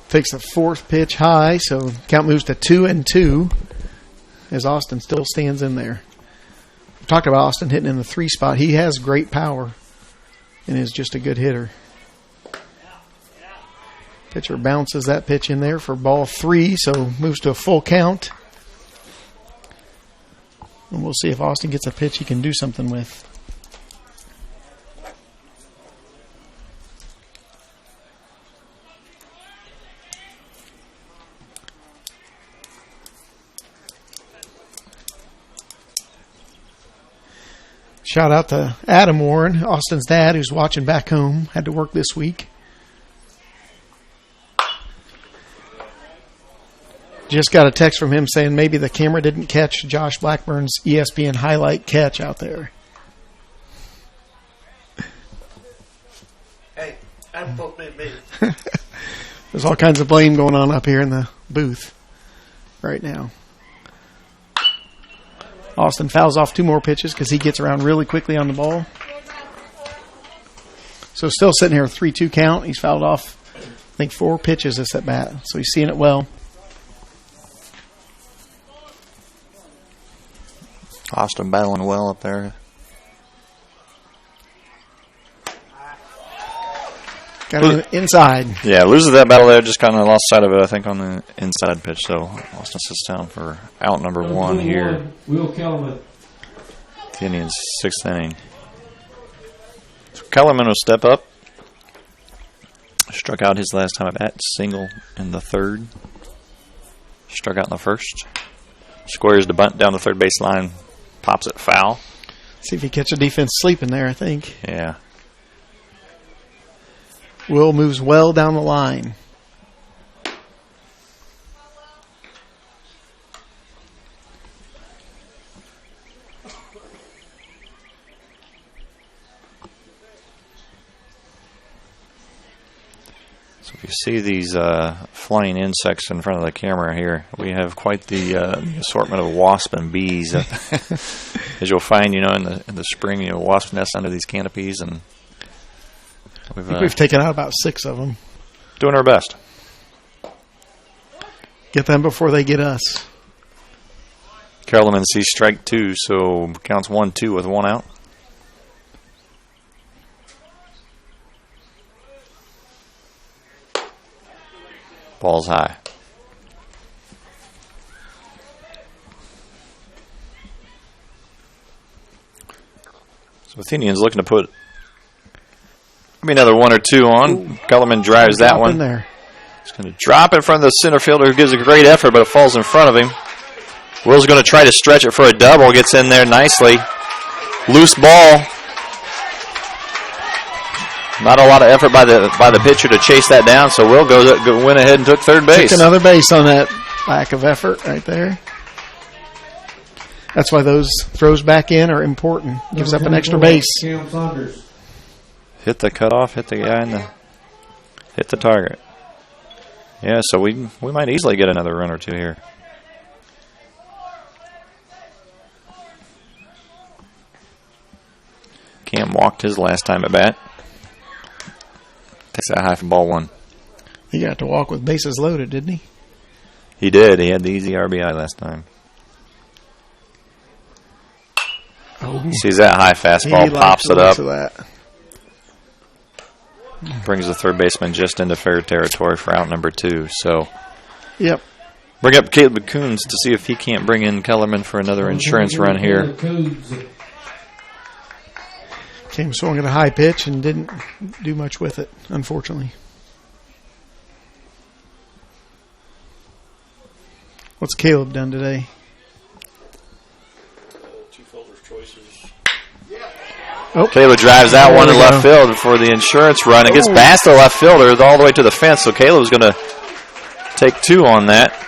Takes the fourth pitch high, so count moves to 2-2 as Austin still stands in there. We talked about Austin hitting in the 3 spot. He has great power and is just a good hitter. Pitcher bounces that pitch in there for ball 3, so moves to a full count. And we'll see if Austin gets a pitch he can do something with. Shout out to Adam Warren, Austin's dad, who's watching back home. Had to work this week. Just got a text from him saying maybe the camera didn't catch Josh Blackburn's ESPN highlight catch out there. Hey, I'm supposed to be. There's all kinds of blame going on up here in the booth right now. Austin fouls off 2 more pitches because he gets around really quickly on the ball. So still sitting here with 3-2 count. He's fouled off, I think, 4 pitches this at bat. So he's seeing it well. Austin battling well up there. Got him inside. Yeah, loses that battle there. Just kind of lost sight of it, I think, on the inside pitch. So Austin sits down for out number 1 here. Will Kellerman. Athenians 6th inning. So Kellerman will step up. Struck out his last time at bat. Single in the 3rd. Struck out in the 1st. Squares the bunt down the third base line. Pops it foul. See if he catches defense sleeping there, I think. Yeah. Will moves well down the line. So if you see these flying insects in front of the camera here, we have quite the assortment of wasp and bees. As you'll find, in the spring, wasp nests under these canopies, and I think we've taken out about 6 of them. Doing our best. Get them before they get us. Kellerman sees strike 2, so counts 1-2 with 1 out. Ball's high. So Athenians looking to put maybe another 1 or 2 on. Ooh. Kellerman drives that one. In there. He's going to drop in front of the center fielder, who gives a great effort, but it falls in front of him. Will's going to try to stretch it for a double. Gets in there nicely. Loose ball. Not a lot of effort by the pitcher to chase that down, so Will went ahead and took third base. Took another base on that lack of effort right there. That's why those throws back in are important. Gives up an extra base. Hit the cutoff, hit the guy, hit the target. Yeah, so we might easily get another run or 2 here. Cam walked his last time at bat. Takes that high for ball 1. He got to walk with bases loaded, didn't he? He did. He had the easy RBI last time. Oh, sees that high fastball, pops it up. That. Brings the third baseman just into fair territory for out number 2. So, yep. Bring up Caleb Coons to see if he can't bring in Kellerman for another insurance run here. Came swung at a high pitch and didn't do much with it, unfortunately. What's Caleb done today? 2 fielder's choices. Oh. Caleb drives that one to left field for the insurance run. It gets past the left fielder all the way to the fence, so Caleb's going to take 2 on that.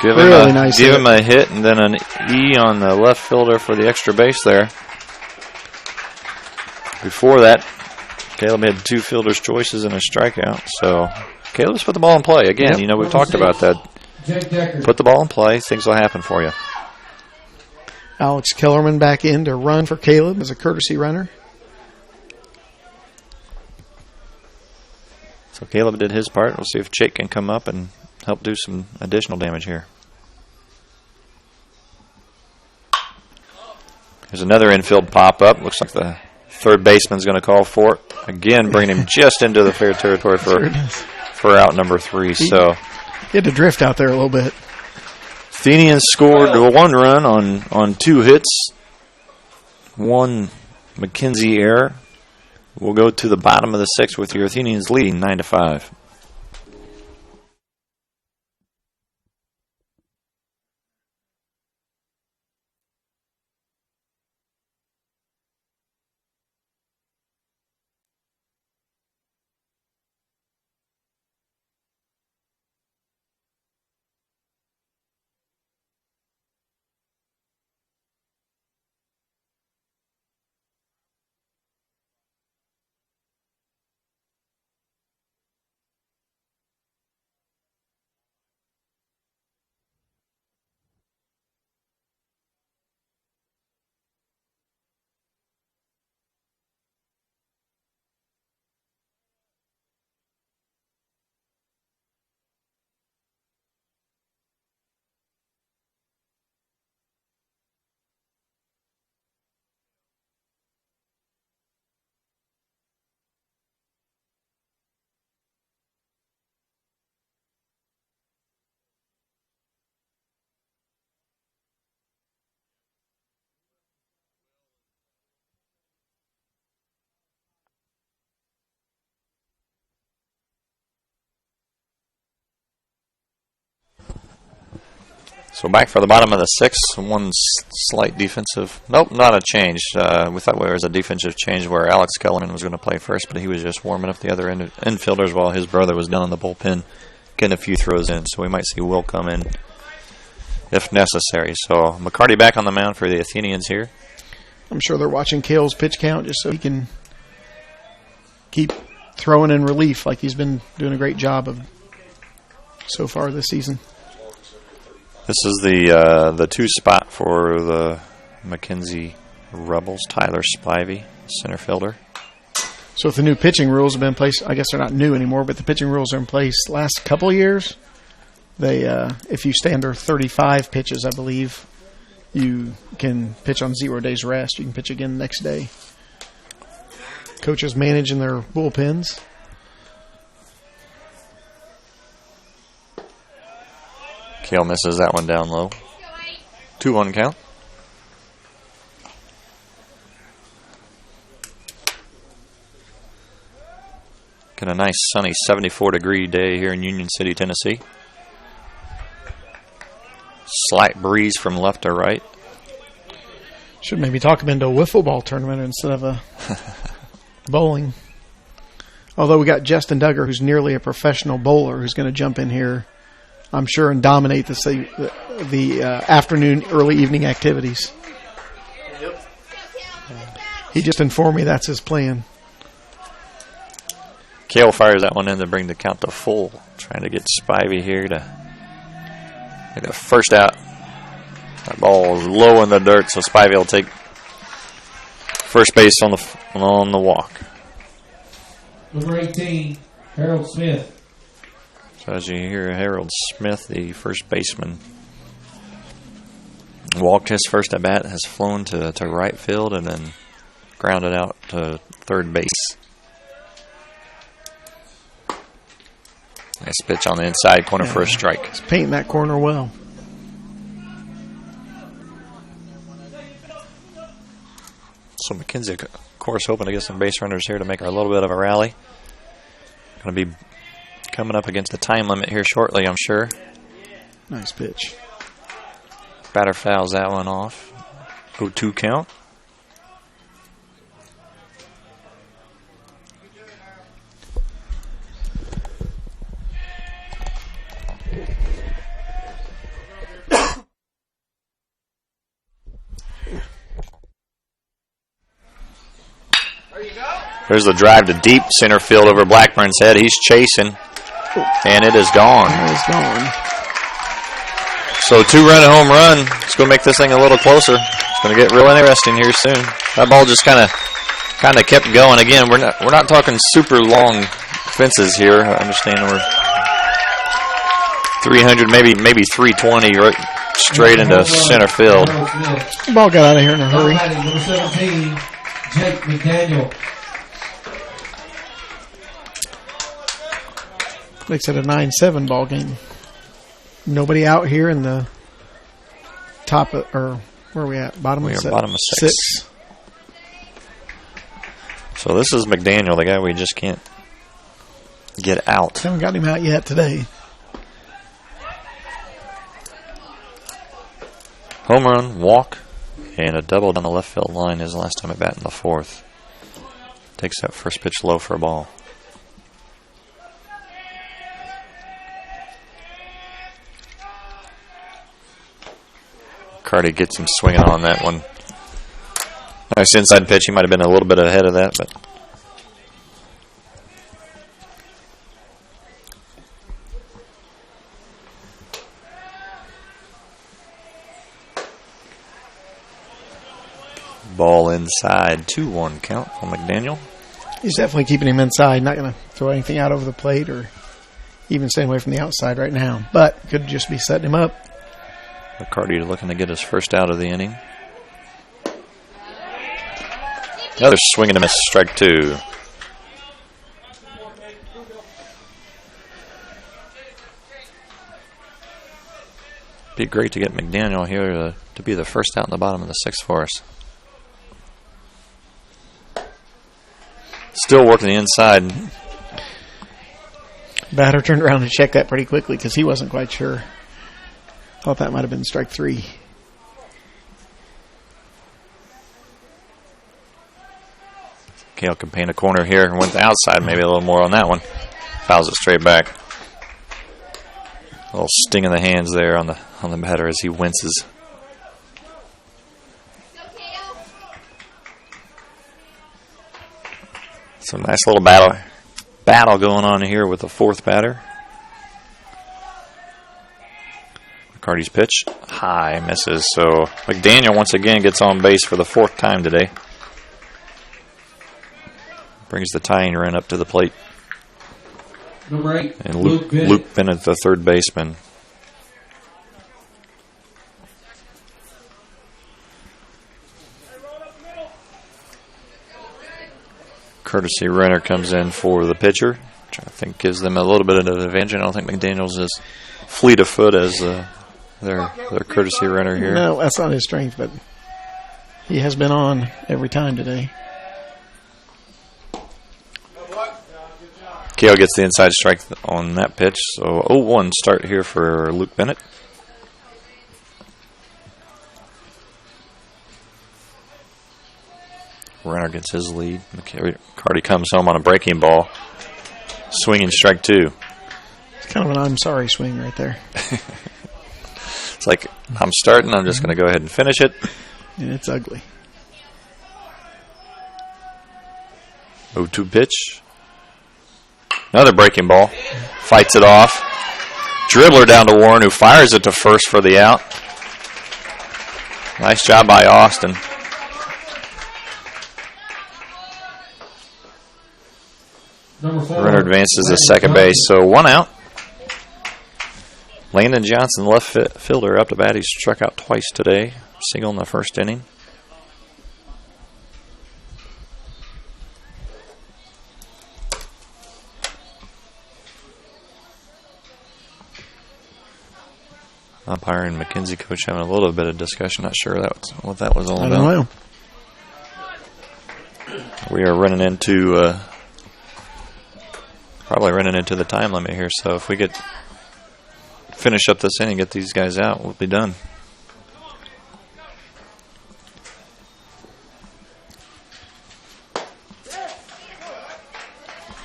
Give him a hit and then an E on the left fielder for the extra base there. Before that, Caleb had 2 fielder's choices and a strikeout. So Caleb's put the ball in play. Again, we've talked about that. Put the ball in play, things will happen for you. Alex Kellerman back in to run for Caleb as a courtesy runner. So Caleb did his part. We'll see if Jake can come up and help do some additional damage here. There's another infield pop-up. Looks like the third baseman's going to call for it. Again, bringing him just into the fair territory for out number 3. So he had to drift out there a little bit. Athenians scored 1 run on 2 hits. 1 McKenzie error. We'll go to the bottom of the 6th with your Athenians leading 9-5. So back for the bottom of the 6th. 1 slight defensive. Nope, not a change. We thought there was a defensive change where Alex Kellerman was going to play first, but he was just warming up the other infielders while his brother was down in the bullpen getting a few throws in. So we might see Will come in if necessary. So McCarty back on the mound for the Athenians here. I'm sure they're watching Cale's pitch count just so he can keep throwing in relief like he's been doing a great job of so far this season. This is the 2 spot for the McKenzie Rebels. Tyler Spivey, center fielder. So if the new pitching rules have been in place, I guess they're not new anymore, but the pitching rules are in place last couple of years. They, if you stay under 35 pitches, I believe, you can pitch on 0 days rest. You can pitch again the next day. Coaches managing their bullpens. Kale misses that one down low. 2-1 count. Get a nice sunny 74-degree day here in Union City, Tennessee. Slight breeze from left to right. Should maybe talk him into a wiffle ball tournament instead of a bowling. Although we got Justin Duggar, who's nearly a professional bowler, who's going to jump in here, I'm sure, and dominate the afternoon, early evening activities. Yep. He just informed me that's his plan. Kale fires that one in to bring the count to full. Trying to get Spivey here to get the first out. That ball is low in the dirt, so Spivey will take first base on the walk. Number 18, Harold Smith. So as you hear, Harold Smith, the first baseman, walked his first at bat, has flown to right field and then grounded out to third base. Nice pitch on the inside corner for a strike. He's painting that corner well. So McKenzie, of course, hoping to get some base runners here to make a little bit of a rally. Going to be coming up against the time limit here shortly, I'm sure. Nice pitch. Batter fouls that one off. 0-2 count. There's the drive to deep center field over Blackburn's head. He's chasing, and it is gone. It is gone. So 2-run home run. It's going to make this thing a little closer. It's going to get real interesting here soon. That ball just kind of kept going. Again, we're not talking super long fences here. I understand we're 300, maybe 320, right straight into center field. Ball got out of here in a hurry. Number 17, Jake McDaniel. Makes it a 9-7 ball game. Nobody out here in the top of, or where are we at? Bottom of 7. Bottom of 6. So this is McDaniel, the guy we just can't get out. Haven't got him out yet today. Home run, walk, and a double down the left field line his last time at bat in the 4th. Takes that first pitch low for a ball. Carty gets him swinging on that one. Nice inside pitch. He might have been a little bit ahead of that, but ball inside. 2-1 count on McDaniel. He's definitely keeping him inside. Not going to throw anything out over the plate or even staying away from the outside right now. But could just be setting him up. McCarty looking to get his first out of the inning. Another swing and a miss, strike 2. Be great to get McDaniel here to be the first out in the bottom of the 6th for us. Still working the inside. Batter turned around and checked that pretty quickly because he wasn't quite sure. Thought that might have been strike 3. Kale can paint a corner here and went to the outside, maybe a little more on that one. Fouls it straight back. A little sting in the hands there on the batter as he winces. Some nice little battle going on here with the 4th batter. McCarty's pitch, high, misses. So McDaniel once again gets on base for the 4th time today. Brings the tying run up to the plate. Number 8, and Luke Bennett, the 3rd baseman. Courtesy runner comes in for the pitcher, which I think gives them a little bit of an advantage. I don't think McDaniel's as fleet of foot as their courtesy runner here. No, that's not his strength, but he has been on every time today. Kale gets the inside strike on that pitch. So 0-1 start here for Luke Bennett. Runner gets his lead. McCarty comes home on a breaking ball. Swinging strike 2. It's kind of an I'm sorry swing right there. It's like, I'm starting, I'm just going to go ahead and finish it. And it's ugly. 0-2 pitch. Another breaking ball. Fights it off. Dribbler down to Warren, who fires it to first for the out. Nice job by Austin. Number 4, Runner advances to second base, so 1 out. Landon Johnson, left fielder, up to bat. He struck out twice today. Single in the 1st inning. Umpire and McKenzie coach having a little bit of discussion. Not sure what that was all about. I don't know. We are running into probably running into the time limit here. So if we get finish up this inning, get these guys out, we'll be done.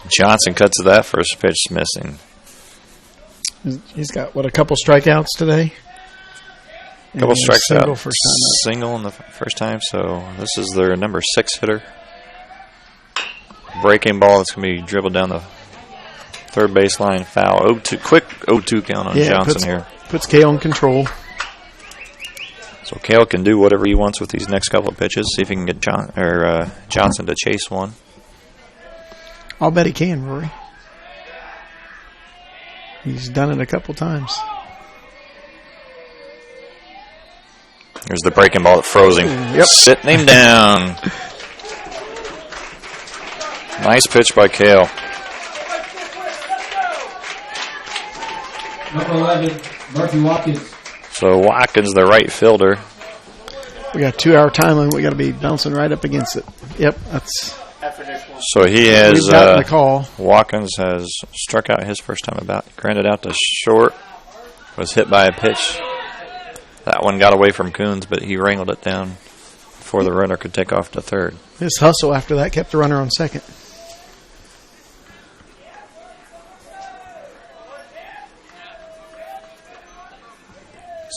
Johnson cuts to that first pitch, missing. He's got, a couple strikeouts today? A couple strikes out. First Single in the first time, so this is their number 6 hitter. Breaking ball that's going to be dribbled down the 3rd baseline, foul. 0-2, quick 0-2 count on Johnson here. Puts Kale in control. So Kale can do whatever he wants with these next couple of pitches. See if he can get Johnson to chase one. I'll bet he can, Rory. He's done it a couple times. Here's the breaking ball that froze him. Yep. Sitting him down. Nice pitch by Kale. Number 11, Murphy Watkins. So Watkins, the right fielder. We got 2-hour time limit. We got to be bouncing right up against it. Yep, that's. After this one. So he has. We've gotten the call. Watkins has struck out his first time about. Grounded out to short. Was hit by a pitch. That one got away from Coons, but he wrangled it down before the runner could take off to third. His hustle after that kept the runner on second.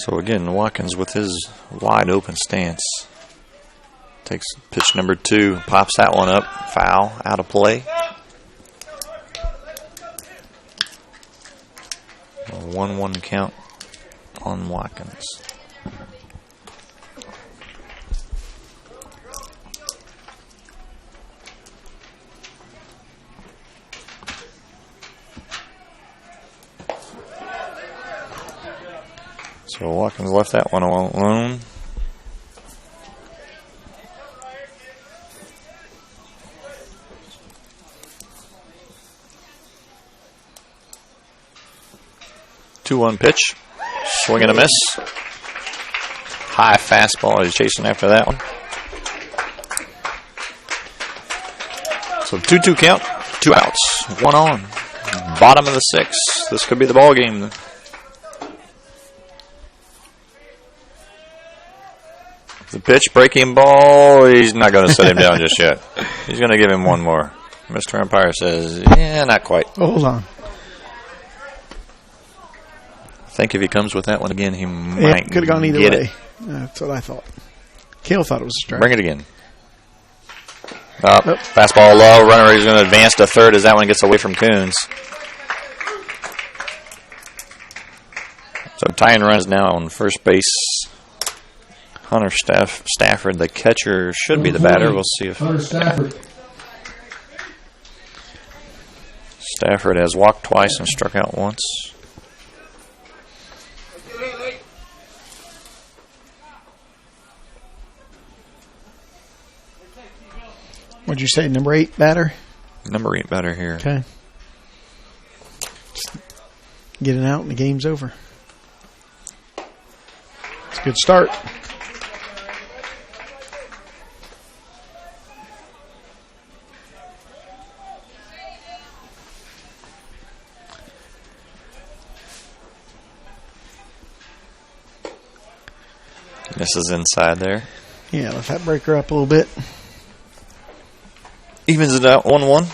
So again, Watkins with his wide open stance takes pitch number 2, pops that one up, foul, out of play. A 1-1 count on Watkins. So Watkins left that one alone. Two-one pitch. Swing and a miss. High fastball. He's chasing after that one. So 2-2 count. 2 outs. 1 on. Bottom of the 6th. This could be the ball game. The pitch, breaking ball. He's not going to set him down just yet. He's going to give him one more. Mr. Umpire says, yeah, not quite. Hold on. I think if he comes with that one again, he might could have gone either get way. it. That's what I thought. Kale thought it was a strike. Bring it again. Fastball low. Runner is going to advance to third as that one gets away from Coons. So tying runs now on first base. Hunter Stafford, the catcher, should be the batter. We'll see if Hunter Stafford. Stafford has walked twice and struck out once. What'd you say, number 8 batter? Number 8 batter here. Okay. Just get it out and the game's over. It's a good start. This is inside there. Yeah, lift that breaker up a little bit. Evens it out 1-1.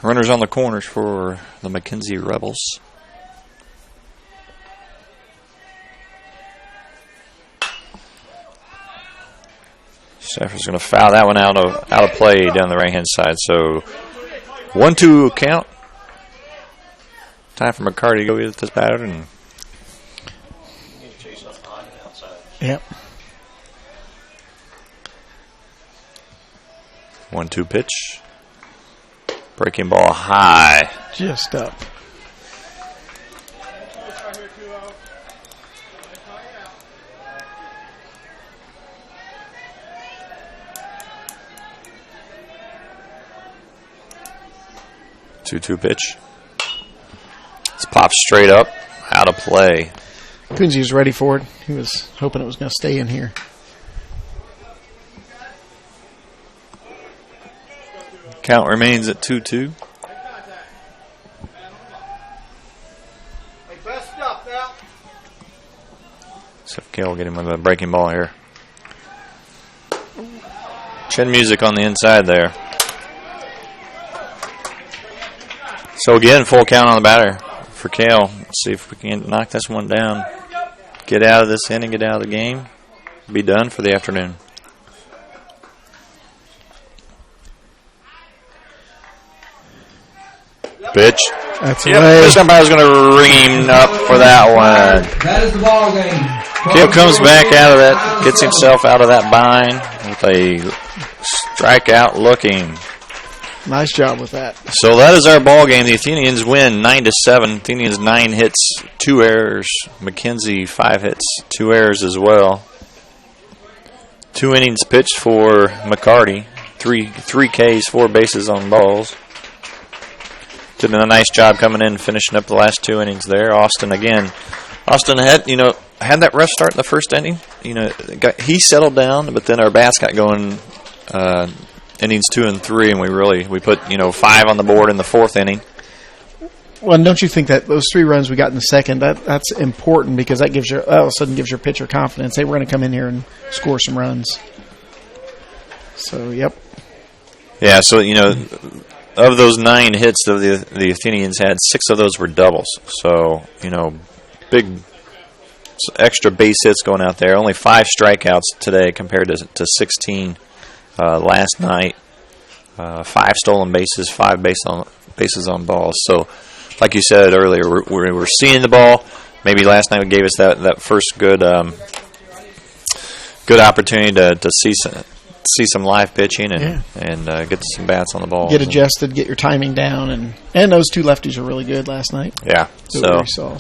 Runners on the corners for the McKenzie Rebels. Stafford's going to foul that one out of play down the right-hand side. So 1-2 count. Time for McCarty to go get this batter and. Yep. 1-2 pitch. Breaking ball high. Just up. Two pitch. It's popped straight up, out of play. Kunzi was ready for it. He was hoping it was going to stay in here. Count remains at 2-2. So Kale will get him with a breaking ball here. Chin music on the inside there. So again, full count on the batter for Kale. Let's see if we can knock this one down. Get out of this inning, get out of the game. Be done for the afternoon. Pitch. That's Yep, away. this umpire's going to ring him up for that one. That is the ball game. Kale comes back out of that, gets himself out of that bind with a strikeout looking. Nice job with that. So that is our ball game. The Athenians win 9-7. Athenians 9 hits, 2 errors. McKenzie 5 hits, 2 errors as well. 2 innings pitched for McCarty. 3 Ks, 4 bases on balls. Did a nice job coming in, finishing up the last 2 innings there. Austin again. Austin had that rough start in the first inning. He settled down, but then our bats got going. Innings 2 and 3, and we put 5 on the board in the 4th inning. Well, don't you think that those 3 runs we got in the second, that's important because that gives all of a sudden gives your pitcher confidence. Hey, we're going to come in here and score some runs. So, yep. Yeah, so, of those 9 hits that the Athenians had, 6 of those were doubles. So, big extra base hits going out there. Only 5 strikeouts today compared to 16 last night. 5 stolen bases, 5 bases on balls. So, like you said earlier, we're seeing the ball. Maybe last night gave us that first good opportunity to see some live pitching and get some bats on the ball. Get adjusted, get your timing down, and those 2 lefties are really good last night. Yeah. So we saw,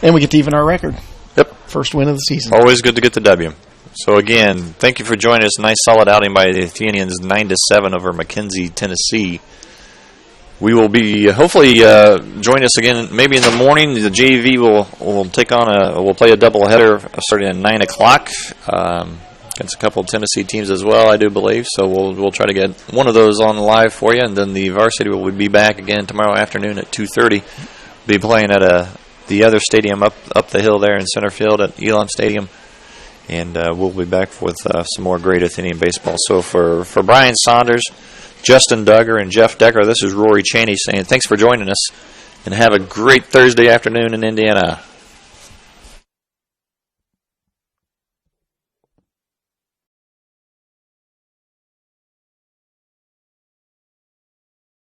and we get to even our record. Yep. First win of the season. Always good to get the W. So again, thank you for joining us. Nice solid outing by the Athenians, 9-7 over McKenzie, Tennessee. We will be hopefully join us again maybe in the morning. The JV will take on we'll play a doubleheader starting at 9 o'clock against a couple of Tennessee teams as well, I do believe. So we'll try to get one of those on live for you, and then the Varsity will be back again tomorrow afternoon at 2:30. Be playing at the other stadium up the hill there in center field at Elam Stadium. And we'll be back with some more great Athenian baseball. So for Brian Saunders, Justin Duggar, and Jeff Decker, this is Rory Chaney saying thanks for joining us, and have a great Thursday afternoon in Indiana.